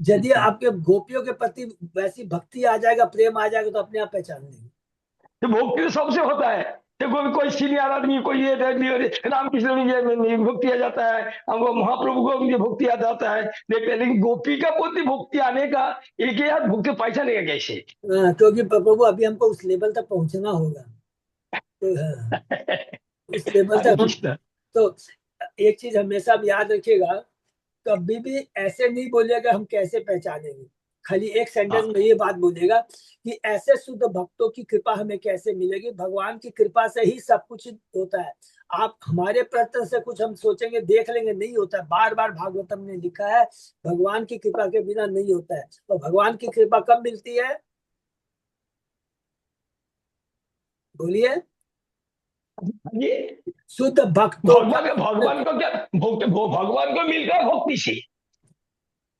यदि आपके गोपियों के प्रति वैसी भक्ति आ जाएगा, प्रेम आ जाएगा, तो अपने आप पहचान लेंगे। तो भक्ति तो सबसे होता है। तो कोई सीनियर आदमी, कोई ये रामकृष्ण मुझे भक्ति आ जाता है, हमको महाप्रभु को मुझे भक्ति आ जाता है, देखते हैं। लेकिन गोपी का प्रति भक्ति आने का एक ही यार, भक्ति पहचानेगा कैसे? क्योंकि प्रभु अभी हमको उस लेवल तक पहुंचना होगा। तो उस लेवल हरे तक हम, कृष्ण। तो एक चीज हमेशा आप याद रखिएगा, कभी भी ऐसे नहीं बोलिएगा हम कैसे पहचानेंगे। खाली एक सेंटेंस हाँ, में ये बात बोलिएगा कि ऐसे शुद्ध भक्तों की कृपा हमें कैसे मिलेगी। भगवान की कृपा से ही सब कुछ होता है। आप हमारे प्रयत्न से कुछ हम सोचेंगे देख लेंगे, नहीं होता है। बार बार भागवतम ने लिखा है भगवान की कृपा के बिना नहीं होता है। और भगवान की कृपा कब मिलती है? बोलिए। ये शुद्ध भक्तों भगवान भगवान को क्या भगवान को मिलता है भक्ति से।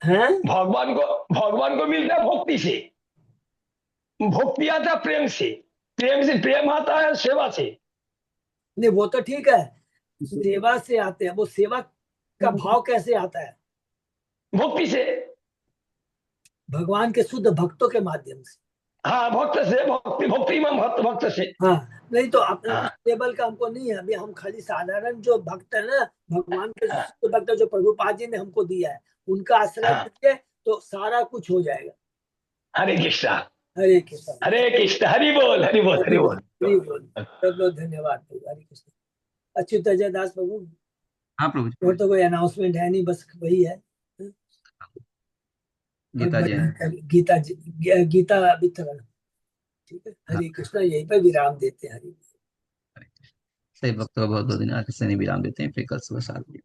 हैं। भगवान को मिलता है भक्ति से। भक्ति आता है प्रेम से, प्रेम से प्रेम आता है सेवा से। नहीं वो तो ठीक है, सेवा से आते हैं। वो सेवा का भाव कैसे आता है? भक्ति से। भगवान के शुद्ध भक्तों के माध्यम से। हाँ, भक्त से, भक्ति भक्ति में भक्त से। हाँ, नहीं तो अपने उस हाँ, लेवल का हमको नहीं है। अभी हम खाली साधारण जो भक्त है ना, भगवान के हाँ, शुद्ध भक्त जो प्रभुपाद जी ने हमको दिया है, उनका आश्रय हाँ। लीजिए तो सारा कुछ हो जाएगा। हरे कृष्णा। हरे कृष्ण। हरे कृष्ण, हरि बोल, हरि बोल, हरि हरि बोल, बोल। हरि बोल। बहुत बहुत धन्यवाद प्रभु। हरे कृष्ण। अच्युत अजय दास प्रभु। हाँ प्रभु जी, और तो कोई अनाउंसमेंट है नहीं, बस वही है। गीता जय। गीता गीता वितरण। ठीक है, हाँ, हरे कृष्णा। यहीं पर विराम देते हैं। हरि। हरे कृष्ण। सही भक्तों का बहुत बहुत दिन कृष्ण ने विराम देते हैं, फिर कल सुबह 7 बजे।